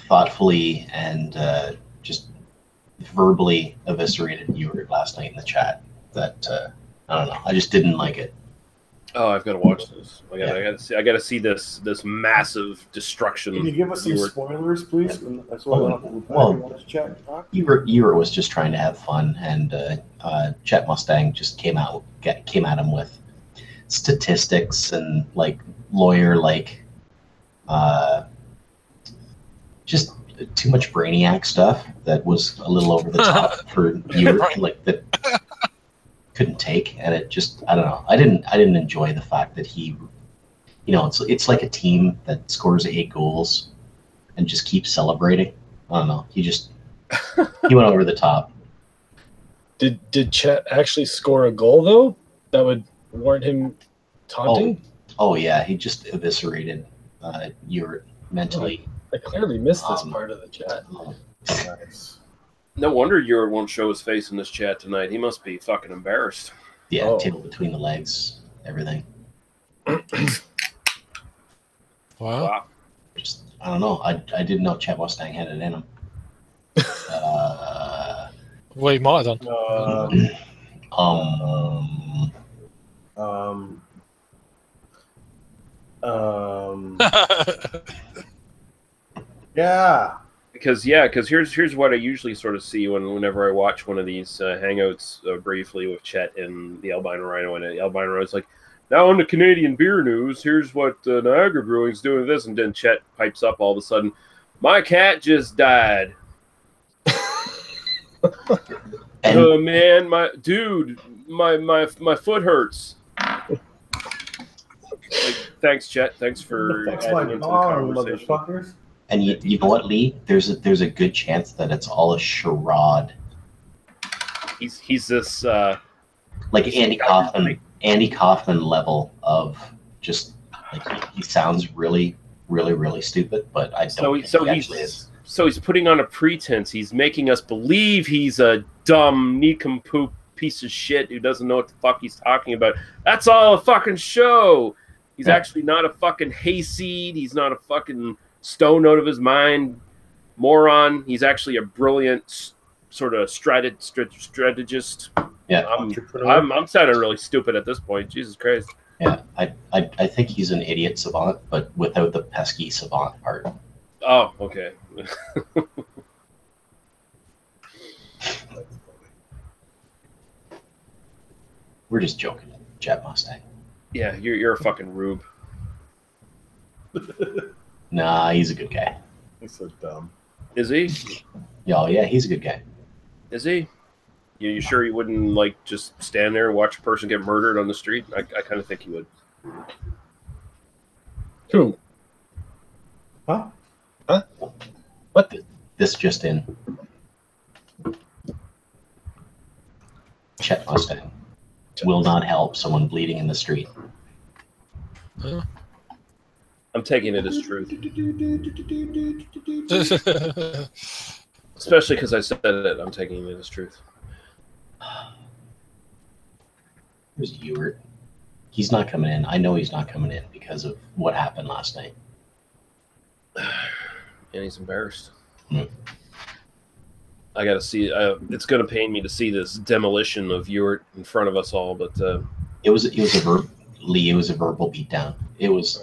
thoughtfully and just verbally eviscerated you last night in the chat. That I don't know. I just didn't like it. Oh, I've got to watch this. I got to see this massive destruction. Can you give us some spoilers, please? That's Ewer was just trying to have fun, and Chet Mustang just came at him with statistics and like lawyer just too much brainiac stuff that was a little over the top for Ewer, like that couldn't take, and it just I don't know. I didn't enjoy the fact that he, it's like a team that scores 8 goals and just keeps celebrating. I don't know. He went over the top. Did Chet actually score a goal though? That would warrant him taunting? Oh yeah, he just eviscerated Ewer mentally. I clearly missed this part of the chat. Nice. No wonder Ewer won't show his face in this chat tonight. He must be fucking embarrassed. Yeah, tail between the legs, everything. Wow. Just I don't know. I didn't know Chet Mustang had it in him. Well, he might have done. Yeah. Because here's what I usually sort of see whenever I watch one of these hangouts briefly with Chet and the Albino Rhino, and the Albino Rhino's like, now on the Canadian beer news, here's what Niagara Brewing's doing this, and then Chet pipes up all of a sudden, my cat just died. Oh man, my foot hurts. Like, thanks, Chet. Thanks for adding into the conversation. Motherfuckers. And you know what, Lee? There's a good chance that it's all a charade. He's this like Andy Kaufman level of just like he sounds really, really, really stupid, but I don't think he actually is. So he's putting on a pretense. He's making us believe he's a dumb nincompoop piece of shit who doesn't know what the fuck he's talking about. That's all a fucking show. He's actually not a fucking hayseed. He's not a fucking stone out of his mind moron. He's actually a brilliant sort of strategist. Yeah, I'm sounding really stupid at this point. Jesus Christ. Yeah, I think he's an idiot savant, but without the pesky savant part. Oh, okay. We're just joking, Chet Mustang. Yeah, you're a fucking rube. Nah, he's a good guy. He's so dumb. Is he? Yeah, he's a good guy. Is he? You sure he wouldn't like just stand there and watch a person get murdered on the street? I kind of think he would. Who? Huh? What? This just in. Chet Mustang will not help someone bleeding in the street. Huh? I'm taking it as truth. Especially because I said it, I'm taking it as truth. Where's Ewert? He's not coming in. I know he's not coming in because of what happened last night. And he's embarrassed. Hmm. I got to see. It's going to pain me to see this demolition of Ewert in front of us all. But it was a verbal beatdown. It was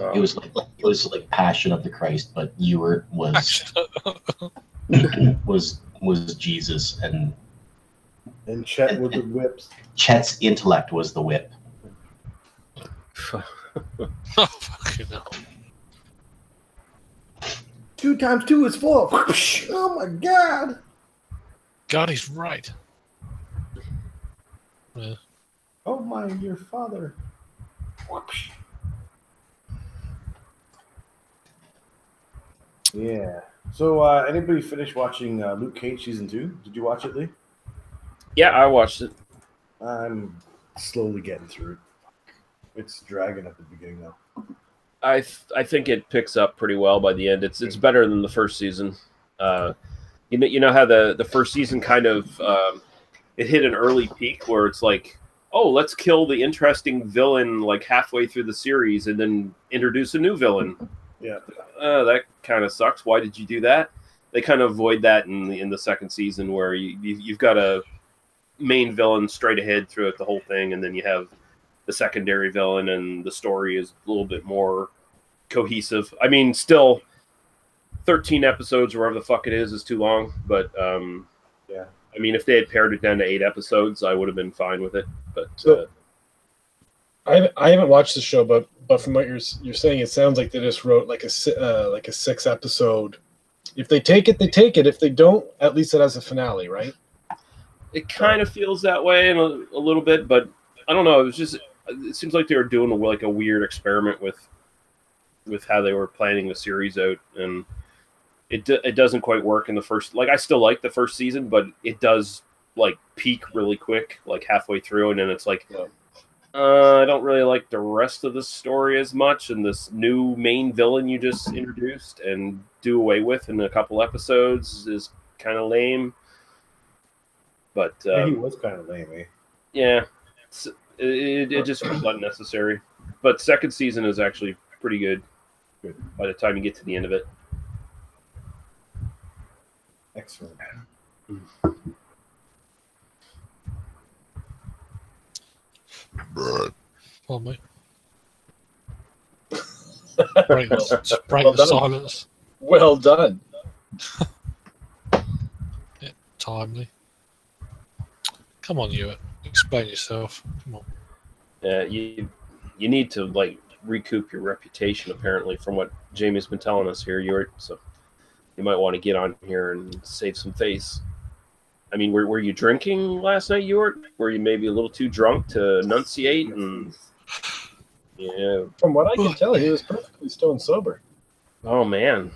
like Passion of the Christ, but Ewert was was Jesus, and And Chet with the whips. Chet's intellect was the whip. Oh, fucking hell. 2 times 2 is 4. Oh my god. God, he's right. Yeah. Oh my, your father. Yeah. So, anybody finish watching Luke Cage season 2? Did you watch it, Lee? Yeah, I watched it. I'm slowly getting through it. It's dragging at the beginning now. I think it picks up pretty well by the end. It's better than the first season. You know how the first season kind of it hit an early peak where it's like, oh, let's kill the interesting villain like halfway through the series and then introduce a new villain. Yeah. That kind of sucks. Why did you do that? They kind of avoid that in the second season where you've got a main villain straight ahead throughout the whole thing, and then you have the secondary villain, and the story is a little bit more cohesive. I mean, still 13 episodes or whatever the fuck it is too long, but yeah. I mean, if they had pared it down to 8 episodes, I would have been fine with it. But So, I haven't watched the show, but from what you're saying, it sounds like they just wrote like a 6 episode. If they take it, they take it. If they don't, at least it has a finale, right? it kind of feels that way in a little bit, but I don't know. It seems like they were doing like a weird experiment with how they were planning the series out, and it doesn't quite work in the first. Like, I still like the first season, but it does like peak really quick, like halfway through, and then it's like, I don't really like the rest of the story as much, and this new main villain you just introduced and do away with in a couple episodes is kind of lame. But he was kind of lame, eh? Yeah, it just was unnecessary. But second season is actually pretty good by the time you get to the end of it. Excellent. Oh, mate. Break Well the done. silence. Well done. Yeah, timely. Come on, Hewitt. Explain yourself. Come on. You need to like recoup your reputation, apparently, from what Jamie's been telling us here, Ewart. So you might want to get on here and save some face. I mean, were you drinking last night, Ewart? Were you maybe a little too drunk to enunciate? And yeah. From what I can tell, he was perfectly stone sober. Oh man.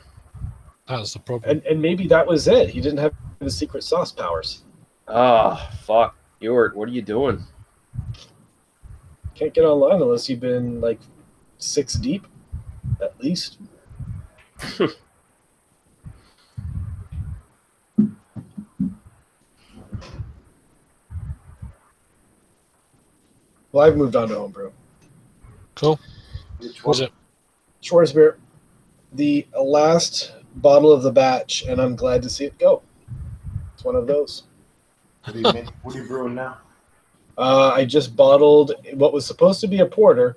That's the problem. And maybe that was it. He didn't have the secret sauce powers. Ah, fuck, Ewart, what are you doing? Can't get online unless you've been like 6 deep, at least. Well, I've moved on to homebrew. Cool. Which What was one? it? Schwarzbier, the last bottle of the batch, and I'm glad to see it go. It's one of those. What are you brewing now? I just bottled what was supposed to be a porter.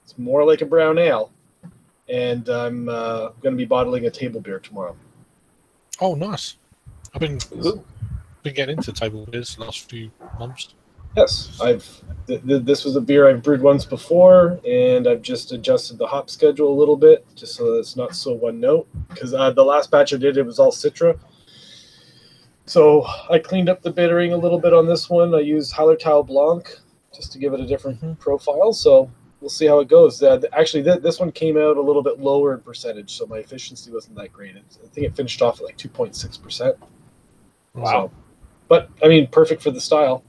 It's more like a brown ale. And I'm going to be bottling a table beer tomorrow. Oh, nice. I've been getting into table beers the last few months. Yes, this was a beer I've brewed once before, and I've just adjusted the hop schedule a little bit, just so that it's not so one note. Because the last batch I did, it was all Citra. So I cleaned up the bittering a little bit on this one. I used Hallertau Blanc just to give it a different profile. So we'll see how it goes. Actually, this one came out a little bit lower in percentage, so my efficiency wasn't that great. I think it finished off at like 2.6%. Wow. So, but, I mean, perfect for the style.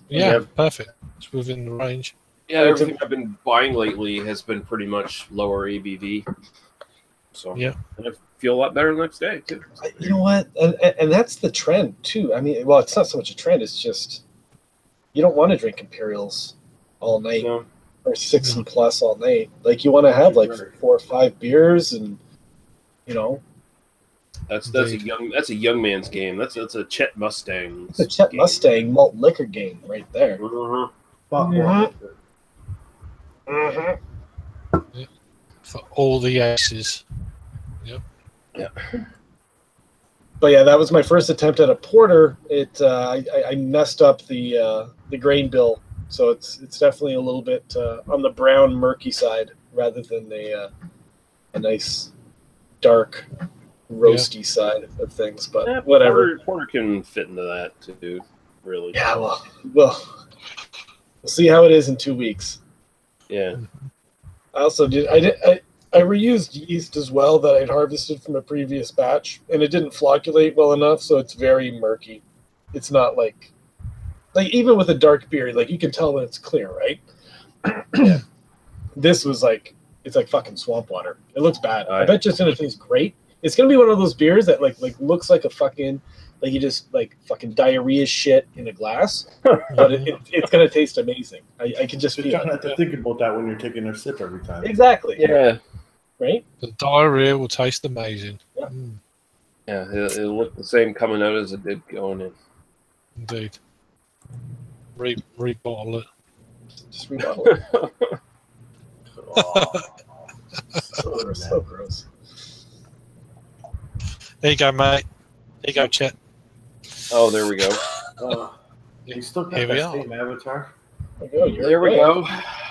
Yeah, perfect. It's within the range. Yeah, everything I've been buying lately has been pretty much lower ABV. So Yeah. and I feel a lot better the next day too. You know what? And that's the trend, too. I mean, well, it's not so much a trend. It's just you don't want to drink Imperials all night No. or 6 and plus all night. Like, you want to have, like, 4 or 5 beers and, you know. That's a young man's game. That's a Chet Mustang. It's a Chet Mustang malt liquor game right there. For all the aces. Yep. Yeah. But yeah, that was my first attempt at a porter. I messed up the grain bill, so it's definitely a little bit on the brown murky side rather than a nice dark roasty side of things. But Yeah, whatever. Porter can fit into that too. Really. Yeah, well, we'll see how it is in 2 weeks. Yeah. I also I reused yeast as well that I'd harvested from a previous batch, and it didn't flocculate well enough, so it's very murky. It's not like even with a dark beer, like you can tell when it's clear, right? Yeah. This was like it's like fucking swamp water. It looks bad. I Right. bet you it's gonna taste great. It's gonna be one of those beers that like looks like a fucking you just like fucking diarrhea shit in a glass, but it's gonna taste amazing. I can just You feel don't it. have to think about that when you're taking a sip every time. Exactly. Yeah. Right. The diarrhea will taste amazing. Yeah. Yeah. It'll look the same coming out as it did going in. Indeed. Rebottle it. Just rebottle it. Oh, So gross. There you go, mate. There you go, Chet. Oh, there we go. you still got Here we that are. same avatar? There we go.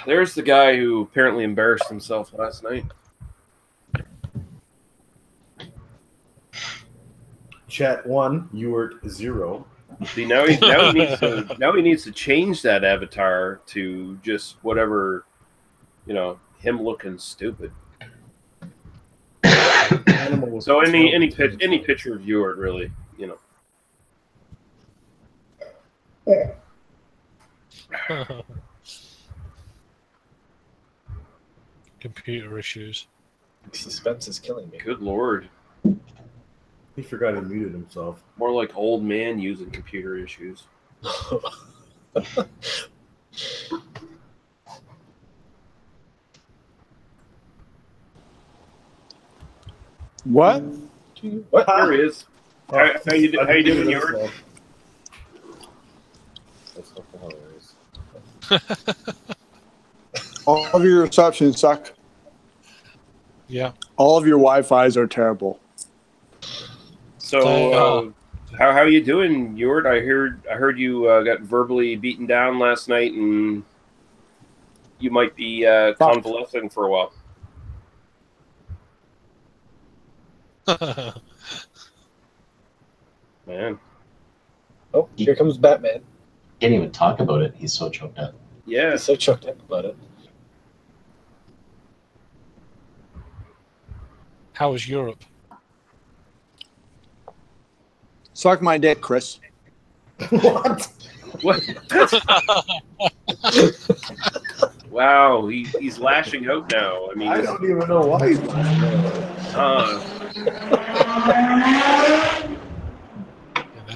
There's the guy who apparently embarrassed himself last night. Chat 1, Ewart 0. See, now he needs to change that avatar to just whatever, him looking stupid. So any picture of Ewart really, Computer issues. Suspense is killing me. Good lord. He forgot he muted himself. More like old man using computer issues. What? What? There he is. How you doing, Ewart? That's fucking hilarious. All of your receptions suck. Yeah. All of your Wi-Fi's are terrible. So, how are you doing, Ewart? I heard you got verbally beaten down last night, and you might be convalescing for a while. Man, Oh, here comes Batman. Can't even talk about it. He's so choked up. yeah. He's so choked up about it. How was Europe? Suck my dick, Chris. What? What? Wow, he's lashing out now. I mean, I don't even know why he's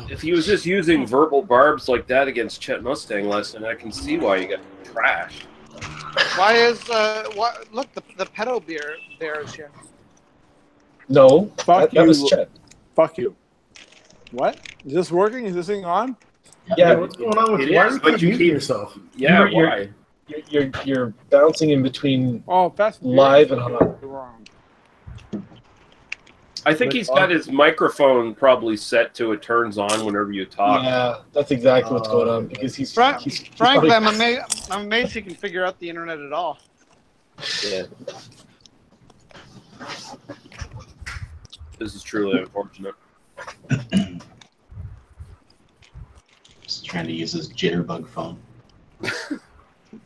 if he was just using verbal barbs like that against Chet Mustang last night, I can see why you got trashed. Why is look the pedo bear is here. No, Fuck that was you. Chet. Fuck you. What? Is this working? Is this thing on? Yeah, What's going on with It you? Why is, do but you you keep keep- yourself? Yeah, You're- why? you're bouncing in between. Oh, that's Live and hot. wrong. I think he's got his microphone probably set to it turns on whenever you talk. Yeah, that's exactly what's going on because he's Frankly, probably- I'm amazed he can figure out the internet at all. Yeah. This is truly unfortunate. Just trying to use his jitterbug phone.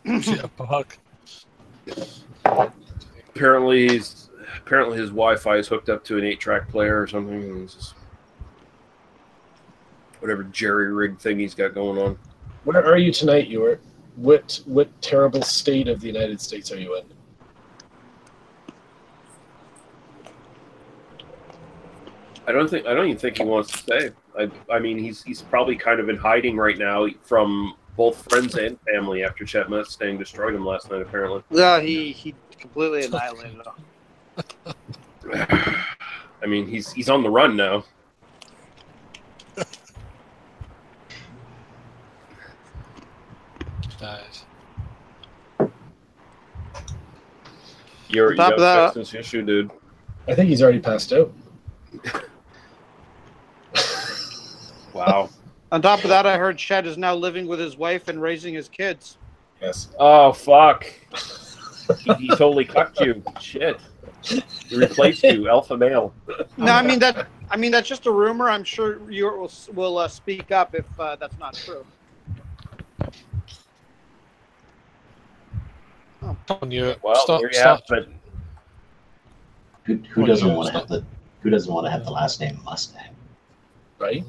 Jitterbug. Apparently his Wi-Fi is hooked up to an 8-track player or something. And it's just whatever jerry-rig thing he's got going on. Where are you tonight, Ewart? What terrible state of the United States are you in? I don't even think he wants to say. I mean, he's probably kind of in hiding right now from both friends and family after Chet Mustang destroyed him last night. Apparently, Yeah, he completely annihilated him. I mean, he's on the run now. Nice. You top of got that- this issue, dude. I think he's already passed out. On top of that, I heard Chet is now living with his wife and raising his kids. Yes. Oh fuck! he totally cucked you. Shit. He replaced you, alpha male. No, I mean that's just a rumor. I'm sure you will speak up if that's not true. On you. Well, there you have it. Who doesn't want to have the last name Mustang? Right?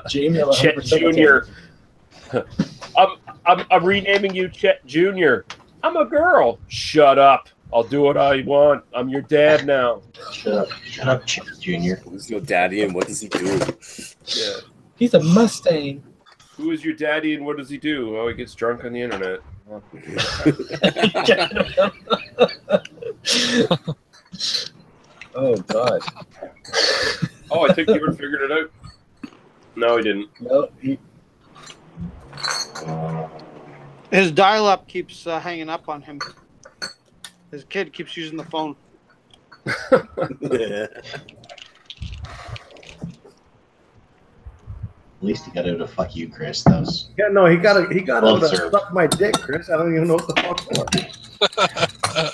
Jamie, Chet Junior. I'm renaming you Chet Junior. I'm a girl. Shut up. I'll do what I want. I'm your dad now. Shut up, Chet Junior. Who's your daddy and what does he do? Yeah. He's a Mustang. Who is your daddy and what does he do? Oh, he gets drunk on the internet. Oh God. Oh, I think Hubert figured it out. No, he didn't. No, His dial-up keeps hanging up on him. His kid keeps using the phone. At least he got out of fuck you, Chris. That was Yeah, no, he got Well out to deserved. suck my dick, Chris. I don't even know what the fuck for.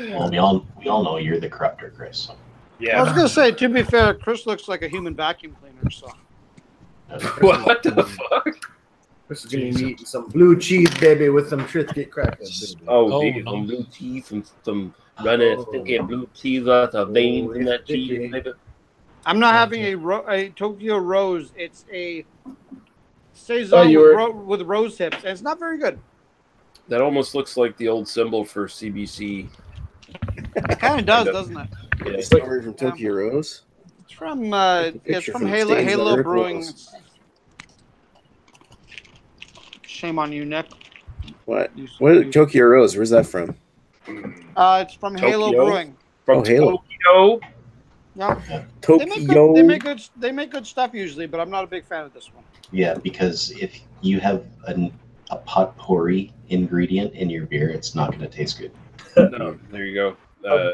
well, we all know you're the corrupter, Chris. I was gonna say, to be fair, Chris looks like a human vacuum cleaner. So What the fuck? Chris is gonna be eating some blue cheese, baby, with some Triscuit crackers. Baby. Oh, Oh, geez, no. some blue cheese and some running stinky blue cheese out of veins in that cheese, baby. I'm not having a Tokyo Rose. It's a saison you were- with rose hips, and it's not very good. That almost looks like the old symbol for CBC. It kind of does, doesn't it? Yeah. A story from Tokyo Rose. It's from Take a it's picture from from Halo Stains Halo Other Brewing. Clothes. Shame on you, Nick. What? What? Tokyo Rose. Where's that from? It's from Halo Tokyo? Brewing. From Oh, Halo. Tokyo. Yeah, Tokyo. they make good stuff usually, but I'm not a big fan of this one. Yeah, because if you have a potpourri ingredient in your beer, it's not going to taste good. No, there you go.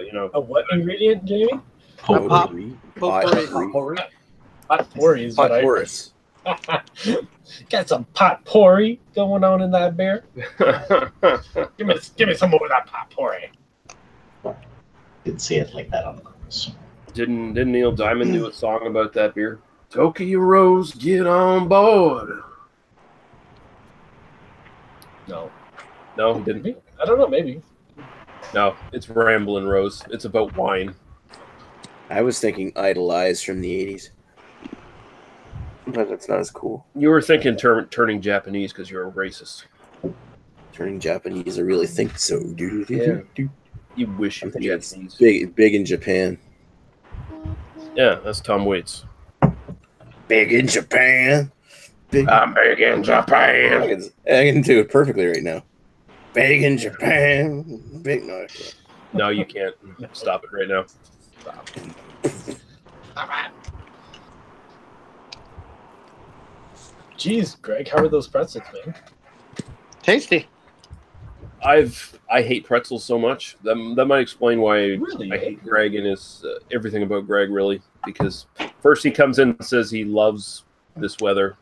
You know, a what ingredient, Jamie? Potpourri. Potpourri. Potpourri is what I heard. Potpourri. Got some potpourri going on in that beer. Give me some more of that potpourri. Didn't say it like that on purpose. didn't Neil Diamond do a song about that beer? Tokyo Rose, get on board. No, No, he didn't. I don't know. Maybe. No, it's Ramblin' Rose. It's about wine. I was thinking Idolize from the 80s. But that's not as cool. You were thinking turning Japanese because you're a racist. Turning Japanese, I really think so, dude. Yeah. You wish you I were think it's Japanese. big in Japan. Yeah, that's Tom Waits. Big in Japan. Big. I'm big in I Japan. can do it perfectly right now. Big in Japan. Big no. No, you can't. Stop it right now. Jeez, Greg, how are those pretzels, man? Tasty. I hate pretzels so much. That might explain why Really? I hate Greg and his everything about Greg, really. Because first he comes in and says he loves this weather,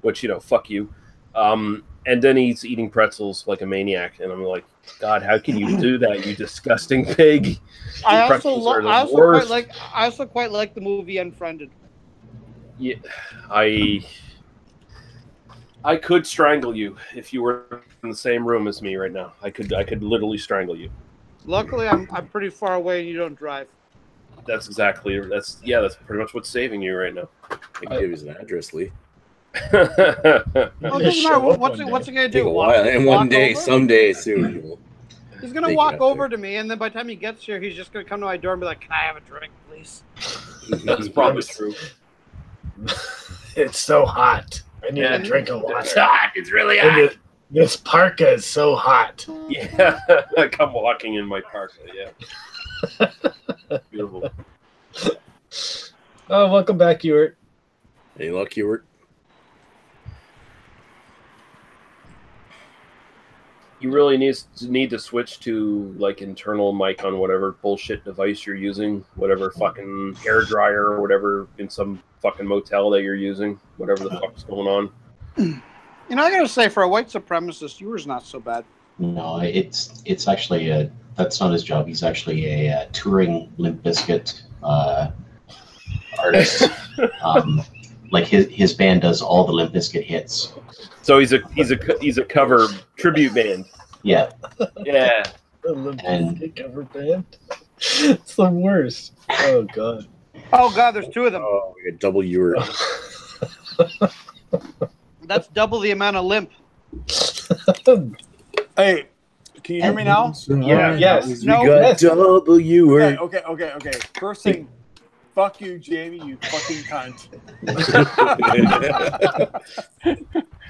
which, you know, fuck you. And then he's eating pretzels like a maniac, and I'm like, God, how can you do that, you disgusting pig? I also Pretzels are the quite worst. like the movie Unfriended. Yeah, I could strangle you if you were in the same room as me right now. I could literally strangle you. Luckily, I'm pretty far away and you don't drive. That's pretty much what's saving you right now. I can give you an address, Lee. Oh, it doesn't matter. What's he gonna Take do? a while, and one walk day, over? someday soon, he will. He's gonna Make it walk up over there. to me, and then by the time he gets here, he's just gonna come to my door and be like, "Can I have a drink, please?" That's probably true. It's so hot. I need Yeah. a drink of It's water. hot. It's really And hot. this parka is so hot. Yeah, come walking in my parka. Yeah, beautiful. Oh, welcome back, Ewart. Any luck, Hubert? You really need to switch to like internal mic on whatever bullshit device you're using, whatever fucking hair dryer or whatever in some fucking motel that you're using, whatever the fuck's going on. You know, I gotta say, for a white supremacist, yours not so bad. No, it's actually that's not his job. He's actually a touring Limp Bizkit artist. Like his band does all the Limp Bizkit hits. So he's a cover tribute band. Yeah. Yeah. And cover band. It's the worst. Oh god. Oh god, there's two of them. Oh, we got double Ewart. That's double the amount of limp. Hey, can you hear me now? Yeah. Yes. We got double Ewart. Okay. First thing, fuck you, Jamie, you fucking cunt.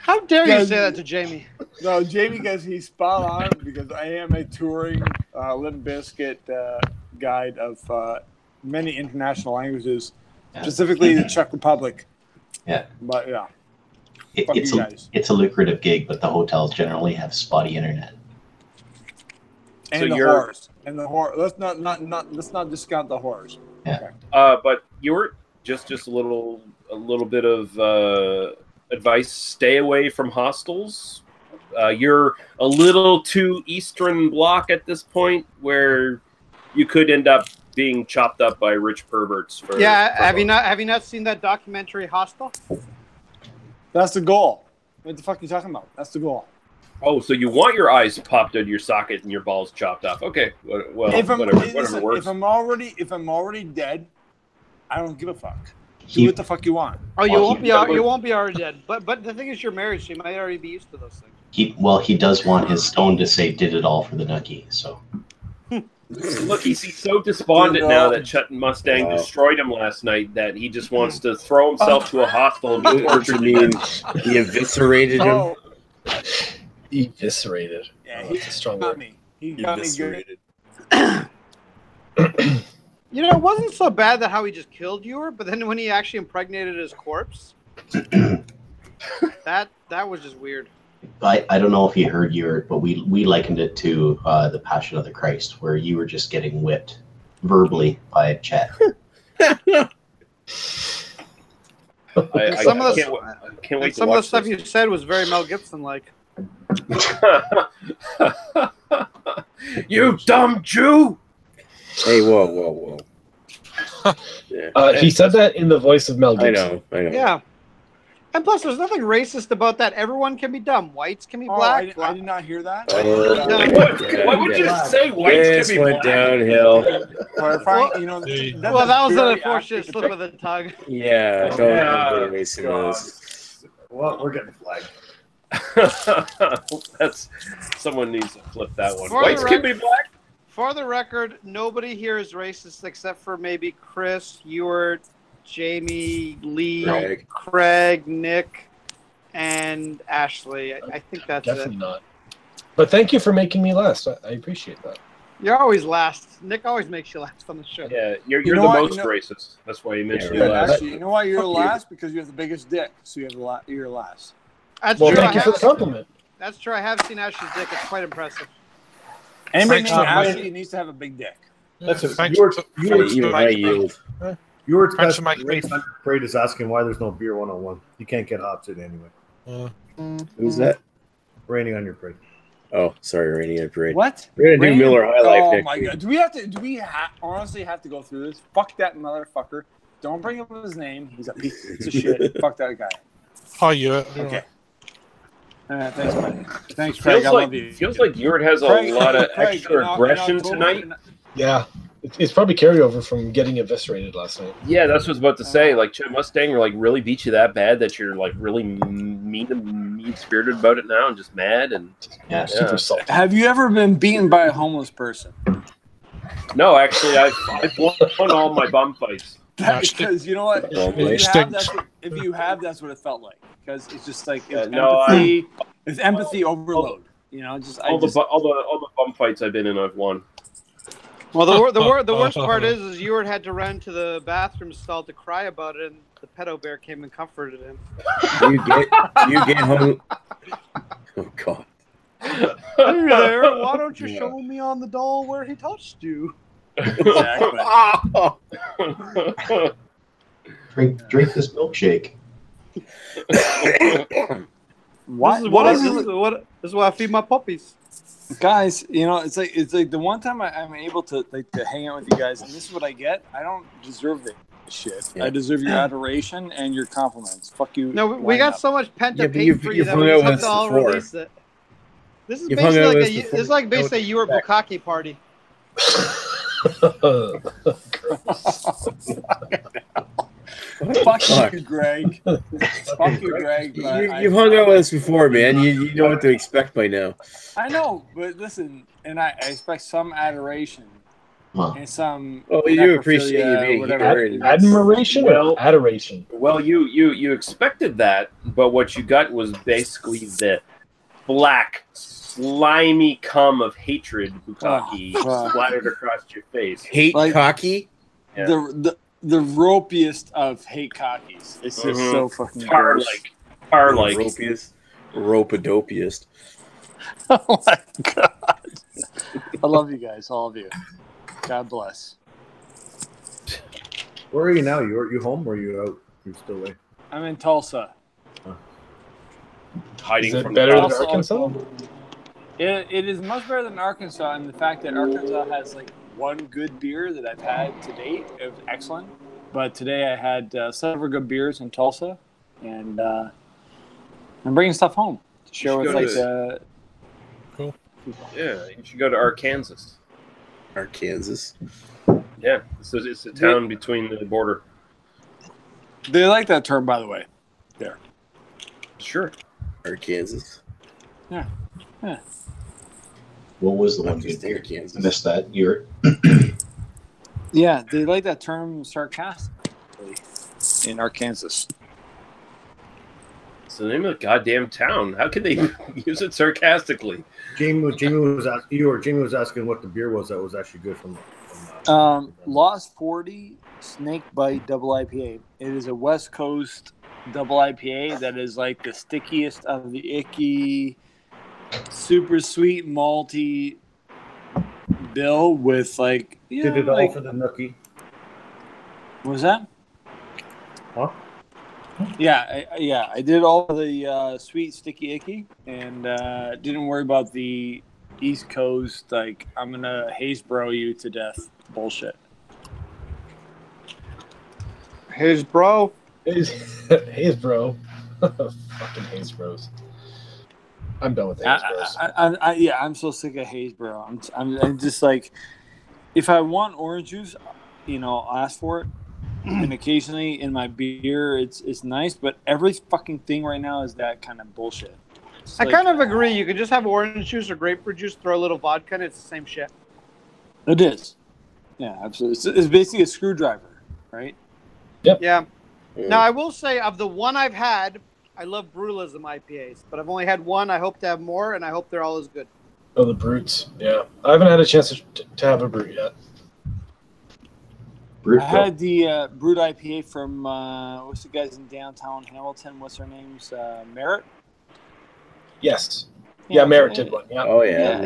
How dare you say that to Jamie? No, Jamie, because he's spot on, because I am a touring Limp Bizkit guide of many international languages, specifically the Czech Republic. Yeah. But yeah. Fuck you guys. It's a lucrative gig, but the hotels generally have spotty internet. And So the you're- whores. And the whore. Let's not discount the whores. Yeah. But you were just a little bit of advice: stay away from hostels. You're a little too Eastern Bloc at this point, where you could end up being chopped up by rich perverts. Have you not seen that documentary Hostel? That's the goal. What the fuck are you talking about? That's the goal. Oh, so you want your eyes popped out of your socket and your balls chopped off? Okay, well, whatever works. If I'm already dead, I don't give a fuck. Do what the fuck you want. Oh, you won't be already dead. But the thing is, you're married, so you might already be used to those things. He does want his stone to say "did it all for the nookie." So Look, he's so despondent now that Chet Mustang destroyed him last night that he just wants to throw himself to a hostel and be tortured. He eviscerated him. Oh, Eviscerated. yeah, Oh, he that's a strong got word. me. He got me good. Eviscerated. You know, it wasn't so bad that how he just killed you, but then when he actually impregnated his corpse, that was just weird. I don't know if you heard but we likened it to the Passion of the Christ, where you were just getting whipped verbally by Chet. I Some of the can't wait to some of the watch stuff this. you said was very Mel Gibson like. You dumb Jew! Hey, whoa. Yeah. He said that in the voice of Mel I Gibson. know. Yeah. And plus, there's nothing racist about that. Everyone can be dumb. Whites can be black. I did not hear that. Why would you say whites This can be went black? downhill. Clarifying, you know, Well, that was an very unfortunate accurate slip of the tongue. Yeah, don't be racing God. this. Well, we're getting flagged. That's someone needs to flip that one. For the Whites can be black. For the record, nobody here is racist except for maybe Chris, Ewart, Jamie, Lee, Craig, Nick, and Ashley. I think that's Definitely it. not. But thank you for making me last. I appreciate that. You're always last. Nick always makes you last on the show. Yeah, you're You the know what? most You know- racist. That's why you mentioned Yeah, it right. last. Actually, you know why you're Fuck you. last? Because you have the biggest dick, so you're last. That's Well, true. thank you for the compliment. That's true. I have seen Ashley's dick. It's quite impressive. Anybody Thanks named for- Ashley needs to have a big dick. That's it. Thanks You're- for- Even I yield. Yours Thanks for making me. Parade is asking why there's no beer 101. You can't get hops in anyway. Who's that? Raining on your parade. Oh, sorry, Rainy. I parade. What? We're gonna do Miller High Life Oh next my week. god! Do we honestly have to go through this? Fuck that motherfucker! Don't bring up his name. He's a piece of shit. Fuck that guy. Hi, you. Okay. Thanks, buddy. Thanks, Craig. I love you. Feels like Ewart has a Craig, lot of Craig, extra in aggression October- tonight. Yeah. It's probably carryover from getting eviscerated last night. Yeah, that's what I was about to say. Like, Chet Mustang really beat you that bad that you're like really mean spirited about it now and just mad and Yeah. Super salty. Have you ever been beaten by a homeless person? no, actually, I've won all my bum fights. Because you know what? Oh, If you, have, stinks. that's what it felt like. Because it's just like it's no, empathy. It's empathy overload. You know, All the bum fights I've been in, I've won. Well, the worst part is Ewart had to run to the bathroom stall to cry about it, and the pedo bear came and comforted him. You get home. Oh God. Hey there, why don't you show me on the doll where he touched you? exactly. Drink this milkshake. This is what I feed my puppies. Guys, it's like the one time I'm able to hang out with you guys, and this is what I get. I don't deserve this shit. Yeah. I deserve your adoration and your compliments. Fuck you. No, we got so much pent up but hate for you you've that we hung just out have with to us all before. release it. This is You've hung out basically with us this is like basically your bukkake party. Fuck you, Greg. Fuck you, Greg. You've hung out with us before, man. You know what to expect by now. I know, but listen, and I expect some adoration and some. Oh, we do appreciate you being whatever. here. Admiration Well- or adoration? Well, you expected that, but what you got was basically the black, slimy cum of hatred bukkake splattered across your face. Hate Like- cocky. Yeah. The ropiest of hate cockies. It's just so fucking gross. Tar-like. Ropiest. Ropadopiest. Oh my god! I love you guys, all of you. God bless. Where are you now? You home or you out? You still away? I'm in Tulsa. Hiding Is it from better the than cops. Arkansas? It is much better than Arkansas, and the fact that Arkansas has like one good beer that I've had to date. It was excellent. But today I had several good beers in Tulsa, and I'm bringing stuff home to share with should go like Yeah, you should go to Arkansas. Arkansas. Yeah, it's a town between the border. They like that term, by the way. There. Sure. Arkansas. Yeah. What was the Not one just you Arkansas. missed that? You're Yeah, they like that term sarcastically in Arkansas. It's the name of the goddamn town. How can they use it sarcastically? Jamie was asking what the beer was that was actually good from Lost 40 Snake Bite Double IPA. It is a West Coast double IPA that is like the stickiest of the icky, super sweet malty bill with like. Did it all like, for the nookie. what was that? Huh? Yeah, I did all the sweet sticky icky and didn't worry about the East Coast like I'm gonna haze bro you to death bullshit. Here's bro. Haze bro. Fucking haze bros. I'm done with haze bros. I'm so sick of haze bro. I'm just like, if I want orange juice, I'll ask for it. And occasionally in my beer, it's nice, but every fucking thing right now is that kind of bullshit. I kind of agree. You could just have orange juice or grapefruit juice, throw a little vodka in it. It's the same shit. It is. Yeah, absolutely. It's basically a screwdriver, right? Yeah. Now, I will say, of the one I've had, I love Brutalism IPAs, but I've only had one. I hope to have more, and I hope they're all as good. Oh, the brutes. Yeah. I haven't had a chance to have a brute yet. Brute I had the Brute IPA from, what's the guys in downtown Hamilton? What's their names? Merritt? Yes. Yeah, Merritt did one. Yeah. Oh yeah.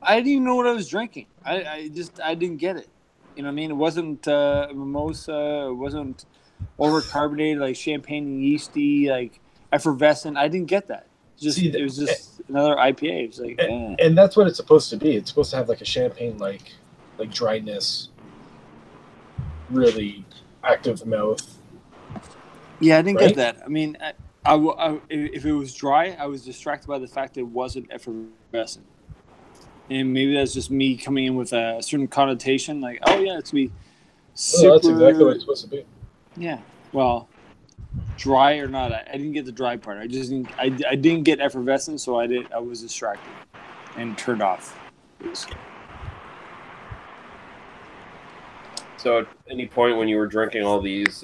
I didn't even know what I was drinking. I didn't get it. You know what I mean? It wasn't mimosa. It wasn't overcarbonated like champagne and yeasty, like effervescent. I didn't get that. It was just another IPA. It was like, and that's what it's supposed to be. It's supposed to have like a champagne like dryness, really active mouth. yeah, I didn't Right? get that. I mean, I, if it was dry, I was distracted by the fact that it wasn't effervescent. And maybe that's just me coming in with a certain connotation, like, oh yeah, it's me. Super, Well, that's exactly what it's supposed to be. Yeah. Well, dry or not, I didn't get the dry part. I didn't get effervescent, so I was distracted and turned off. So at any point when you were drinking all these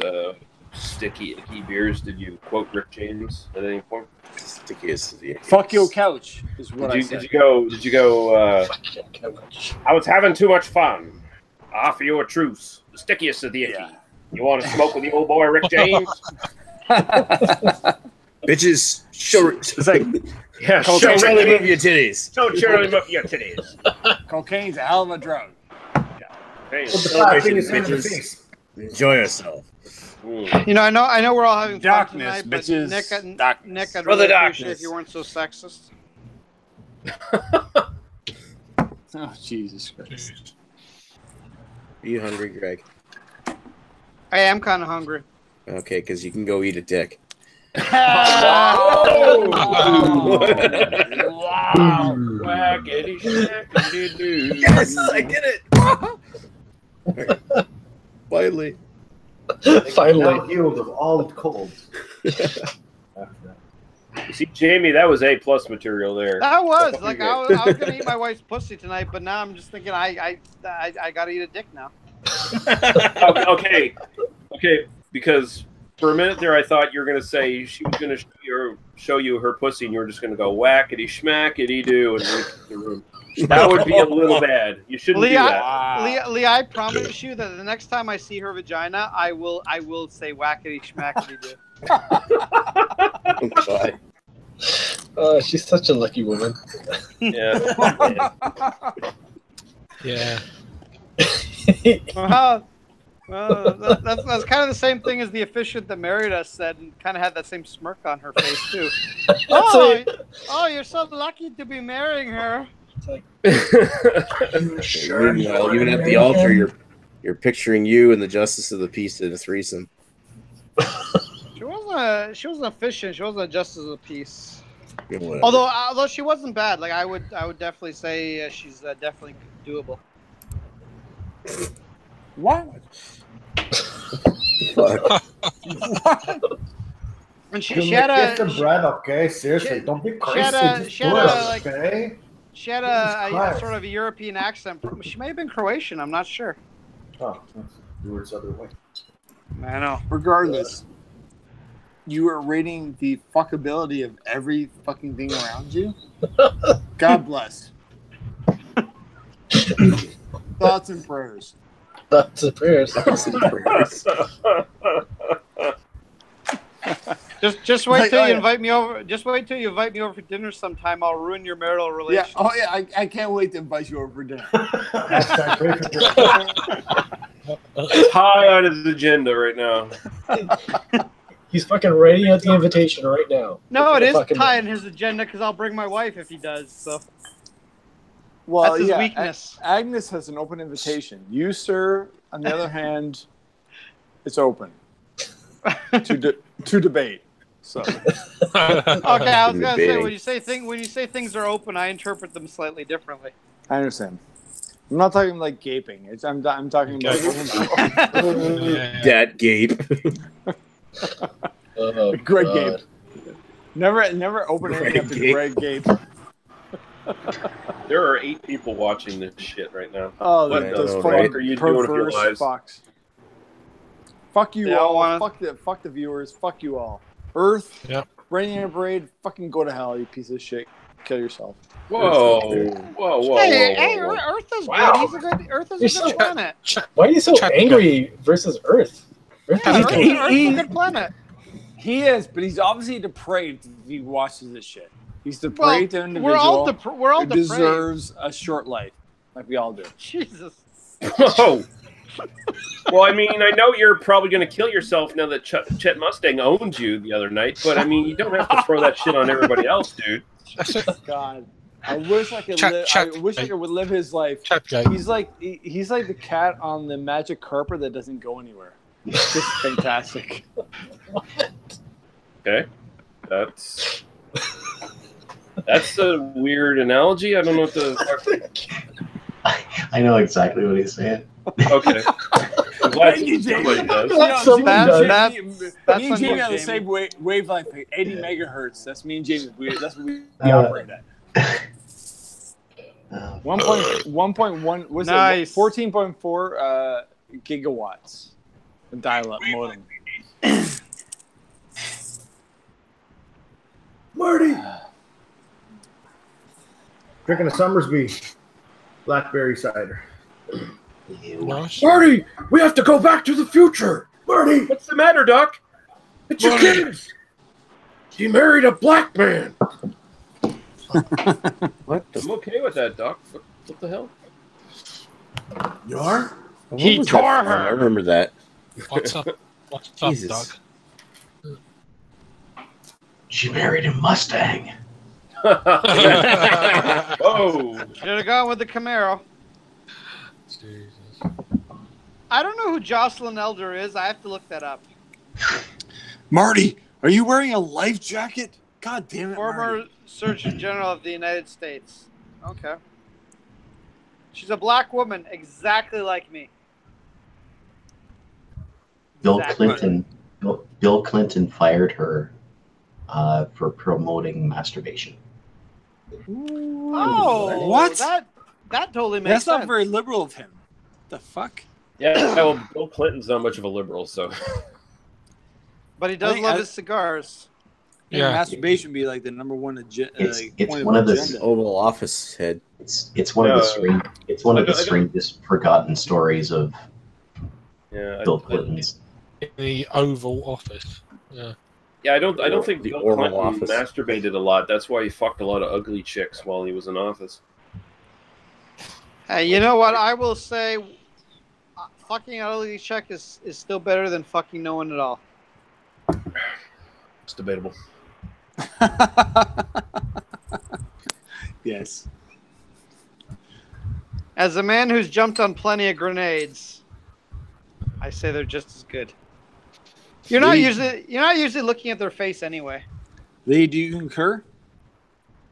sticky, icky beers, did you quote Rick James at any point? Stickiest. Fuck your couch is what I said. Did you go? I was having too much fun. I offer you a truce. The stickiest of the icky. Yeah. You want to smoke with the old boy Rick James? Bitches, show Yeah, show Charlie move your titties. Show Charlie move your titties. Cocaine's a hell of a drug. Hey, Put the fat thing in the bitches. face. Enjoy yourself. You know, I know we're all having fun Darkness, tonight, but bitches. Nick, I'd Brother really appreciate darkness. if you weren't so sexist. Oh, Jesus Christ. Are you hungry, Greg? I am kind of hungry. Okay, because you can go eat a dick. Wow. Whackity shackity doo. Yes, I did it. Finally. Now Finally. healed of all colds. After that. You see, Jamie, that was A+ material there. That was like I was gonna eat my wife's pussy tonight, but now I'm just thinking I gotta eat a dick now. Okay, because for a minute there I thought you were going to say she was going to show you her pussy and you were just going to go whackity schmackity doo and leave the room. That would be a little bad. You shouldn't do that. Lee, I promise you that the next time I see her vagina, I will say whackity schmackity doo. Oh, God. She's such a lucky woman. Yeah. Yeah. Well, that's kind of the same thing as the officiant that married us said, and kind of had that same smirk on her face too. Oh, you're so lucky to be marrying her. Meanwhile, even at the altar, you're picturing you and the justice of the peace in a threesome. She wasn't efficient. She wasn't a justice of the peace. Yeah, whatever. Although she wasn't bad. Like I would definitely say she's definitely doable. What? Fuck. And she Get had the a bread, okay? Seriously, don't be crazy. she had a Okay? she had a sort of a European accent. She may have been Croatian. I'm not sure. Oh, yours other way. I know. Regardless, you are rating the fuckability of every fucking thing around you. God bless. Thoughts and prayers. Thoughts and prayers. Just wait Like, till oh, you yeah. invite me over. Just wait till you invite me over for dinner sometime. I'll ruin your marital Yeah. relations. Oh yeah. I can't wait to invite you over for dinner. Hashtag pray for Greg. It's high on his agenda right now. He's fucking writing out the invitation right now. No, it is Fucking- high in his agenda because I'll bring my wife if he does. So Well, that's his yeah, weakness. Agnes has an open invitation. You, sir, on the other hand, it's open to debate. So Okay, I was gonna say Debating. when you say things are open, I interpret them slightly differently. I understand. I'm not talking like gaping. I'm talking about That gape. Oh, Greg God. Gape. Never open anything up to Greg Greg Gape. There are 8 people watching this shit right now. Oh, What the those fuck fucking are you doing with your perverse lives? fucks. Fuck you They all all. wanna- Fuck the viewers. Fuck you all. Earth. Yep. Raining in a parade. Fucking go to hell, you piece of shit. Kill yourself. Whoa. Hey, Whoa. Earth is Wow. good. Earth is a You're good planet. Why are you so Check- angry versus Earth? Earth Yeah, is Earth, cool. Earth's a good planet. He is, but he's obviously depraved if he watches this shit. He's depraved individual. We're all who depraved. deserves a short life, like we all do. Jesus. Whoa. Well, I mean, I know you're probably going to kill yourself now that Chet Mustang owned you the other night, but I mean, you don't have to throw that shit on everybody else, dude. God, I wish I could Check- live. check- I wish I could live his life. Chatgate. He's like the cat on the magic carpet that doesn't go anywhere. It's just fantastic. Okay. That's a weird analogy. I don't know what the I know exactly what he's saying. Okay. I'm glad Thank you, Jamie. somebody does. That's Me and Jamie on are the you, same wavelength, like 80 megahertz. That's me and Jamie. That's what we operate at. 1.1 was Nice. it 14.4 gigawatts dial-up modem. Marty! Drinking a Summersby blackberry cider. Nice. Marty! We have to go back to the future! Marty! What's the matter, Doc? It's your kids! She married a black man! What I'm okay with that, Doc. What the hell? You are? What He was tore that from? her. I remember that. What's up? What's Jesus. up, Doug? She married a Mustang. Whoa! Should have gone with the Camaro. Jesus. I don't know who Jocelyn Elder is. I have to look that up. Marty, are you wearing a life jacket? God damn it, Former Marty. Surgeon General of the United States. Okay. She's a black woman, exactly like me. Bill Exactly. Clinton. Bill Clinton fired her for promoting masturbation. Oh, What? That totally makes That's sense. not very liberal of him. The fuck? Yeah, well, Bill Clinton's not much of a liberal, so. But he does think love I- his cigars. Yeah. Masturbation be like the number one It's point one of the- agenda. Oval Office head. It's one of the strange. It's one of the strangest forgotten stories of Yeah, Bill Clinton's. In the Oval Office. Yeah. Yeah, I don't think The Bill Oval Clinton Office. masturbated a lot. That's why he fucked a lot of ugly chicks while he was in office. Hey, you know what? I will say, fucking an ugly chick is still better than fucking no one at all. It's debatable. Yes. As a man who's jumped on plenty of grenades, I say they're just as good. You're not usually looking at their face anyway. Lee, do you concur?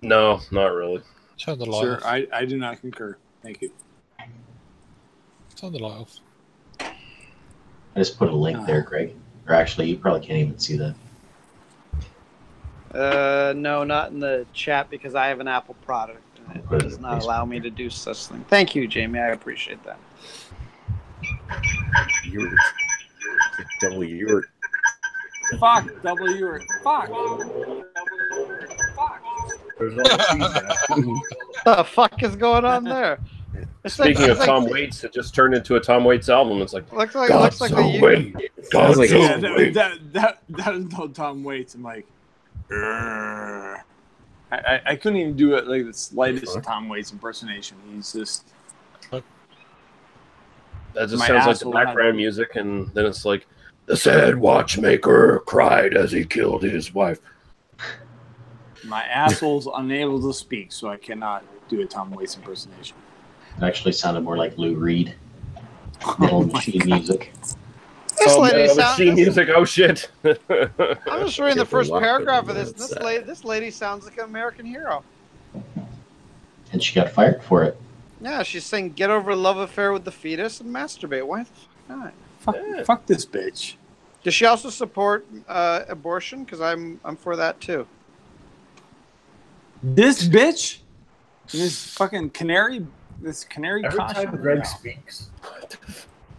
No, not really. Turn the light Sir, off. I do not concur. Thank you. Turn the light off. I just put a link there, Greg. Or actually, you probably can't even see that. No, not in the chat because I have an Apple product and it does not allow me to do such thing. Thank you, Jamie. I appreciate that. You're double Ewart. Fuck, W. Fuck. There's a lot of feedback. What the fuck is going on there? It's Speaking of it's Tom Waits, it just turned into a Tom Waits album. It's like, looks like the Sounds like Yeah, that is no Tom Waits. I'm like, "Urgh." I couldn't even do it like the slightest Tom Waits impersonation. He's just that just My sounds like the asshole had- background music, and then it's like, the sad watchmaker cried as he killed his wife. my asshole's unable to speak, so I cannot do a Tom Waits impersonation. It actually sounded more like Lou Reed. Little machine music. This lady machine sounds. music. Oh shit! I'm just reading the first Locked paragraph of in this. that This lady sounds like an American hero. And she got fired for it. Yeah, she's saying get over a love affair with the fetus and masturbate. Why the fuck not? Fuck this bitch. Does she also support abortion? Because I'm for that too. This bitch, this fucking canary, this canary Every costume. time Greg speaks,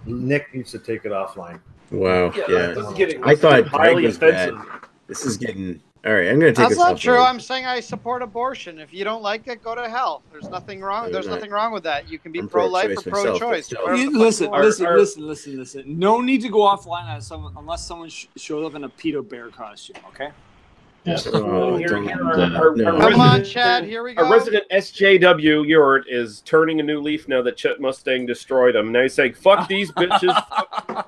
Nick needs to take it offline. Wow. Yeah. This is getting I thought highly Greg was bad. offensive. This is getting. All right, I'm going to take That's this not off. true. I'm saying I support abortion. If you don't like it, go to hell. There's nothing wrong. No, There's you're not. nothing wrong with that. You can be I'm pro-life or pro-choice myself, pro-choice. but whatever the fuck Listen, you want. listen. No need to go offline unless someone shows up in a pedo bear costume. Okay. Yeah. Oh, Here don't- our no. Come on, resident- Chad. Here we go. Our resident SJW Ewart is turning a new leaf now that Chet Mustang destroyed him. Now he's saying, "Fuck these bitches."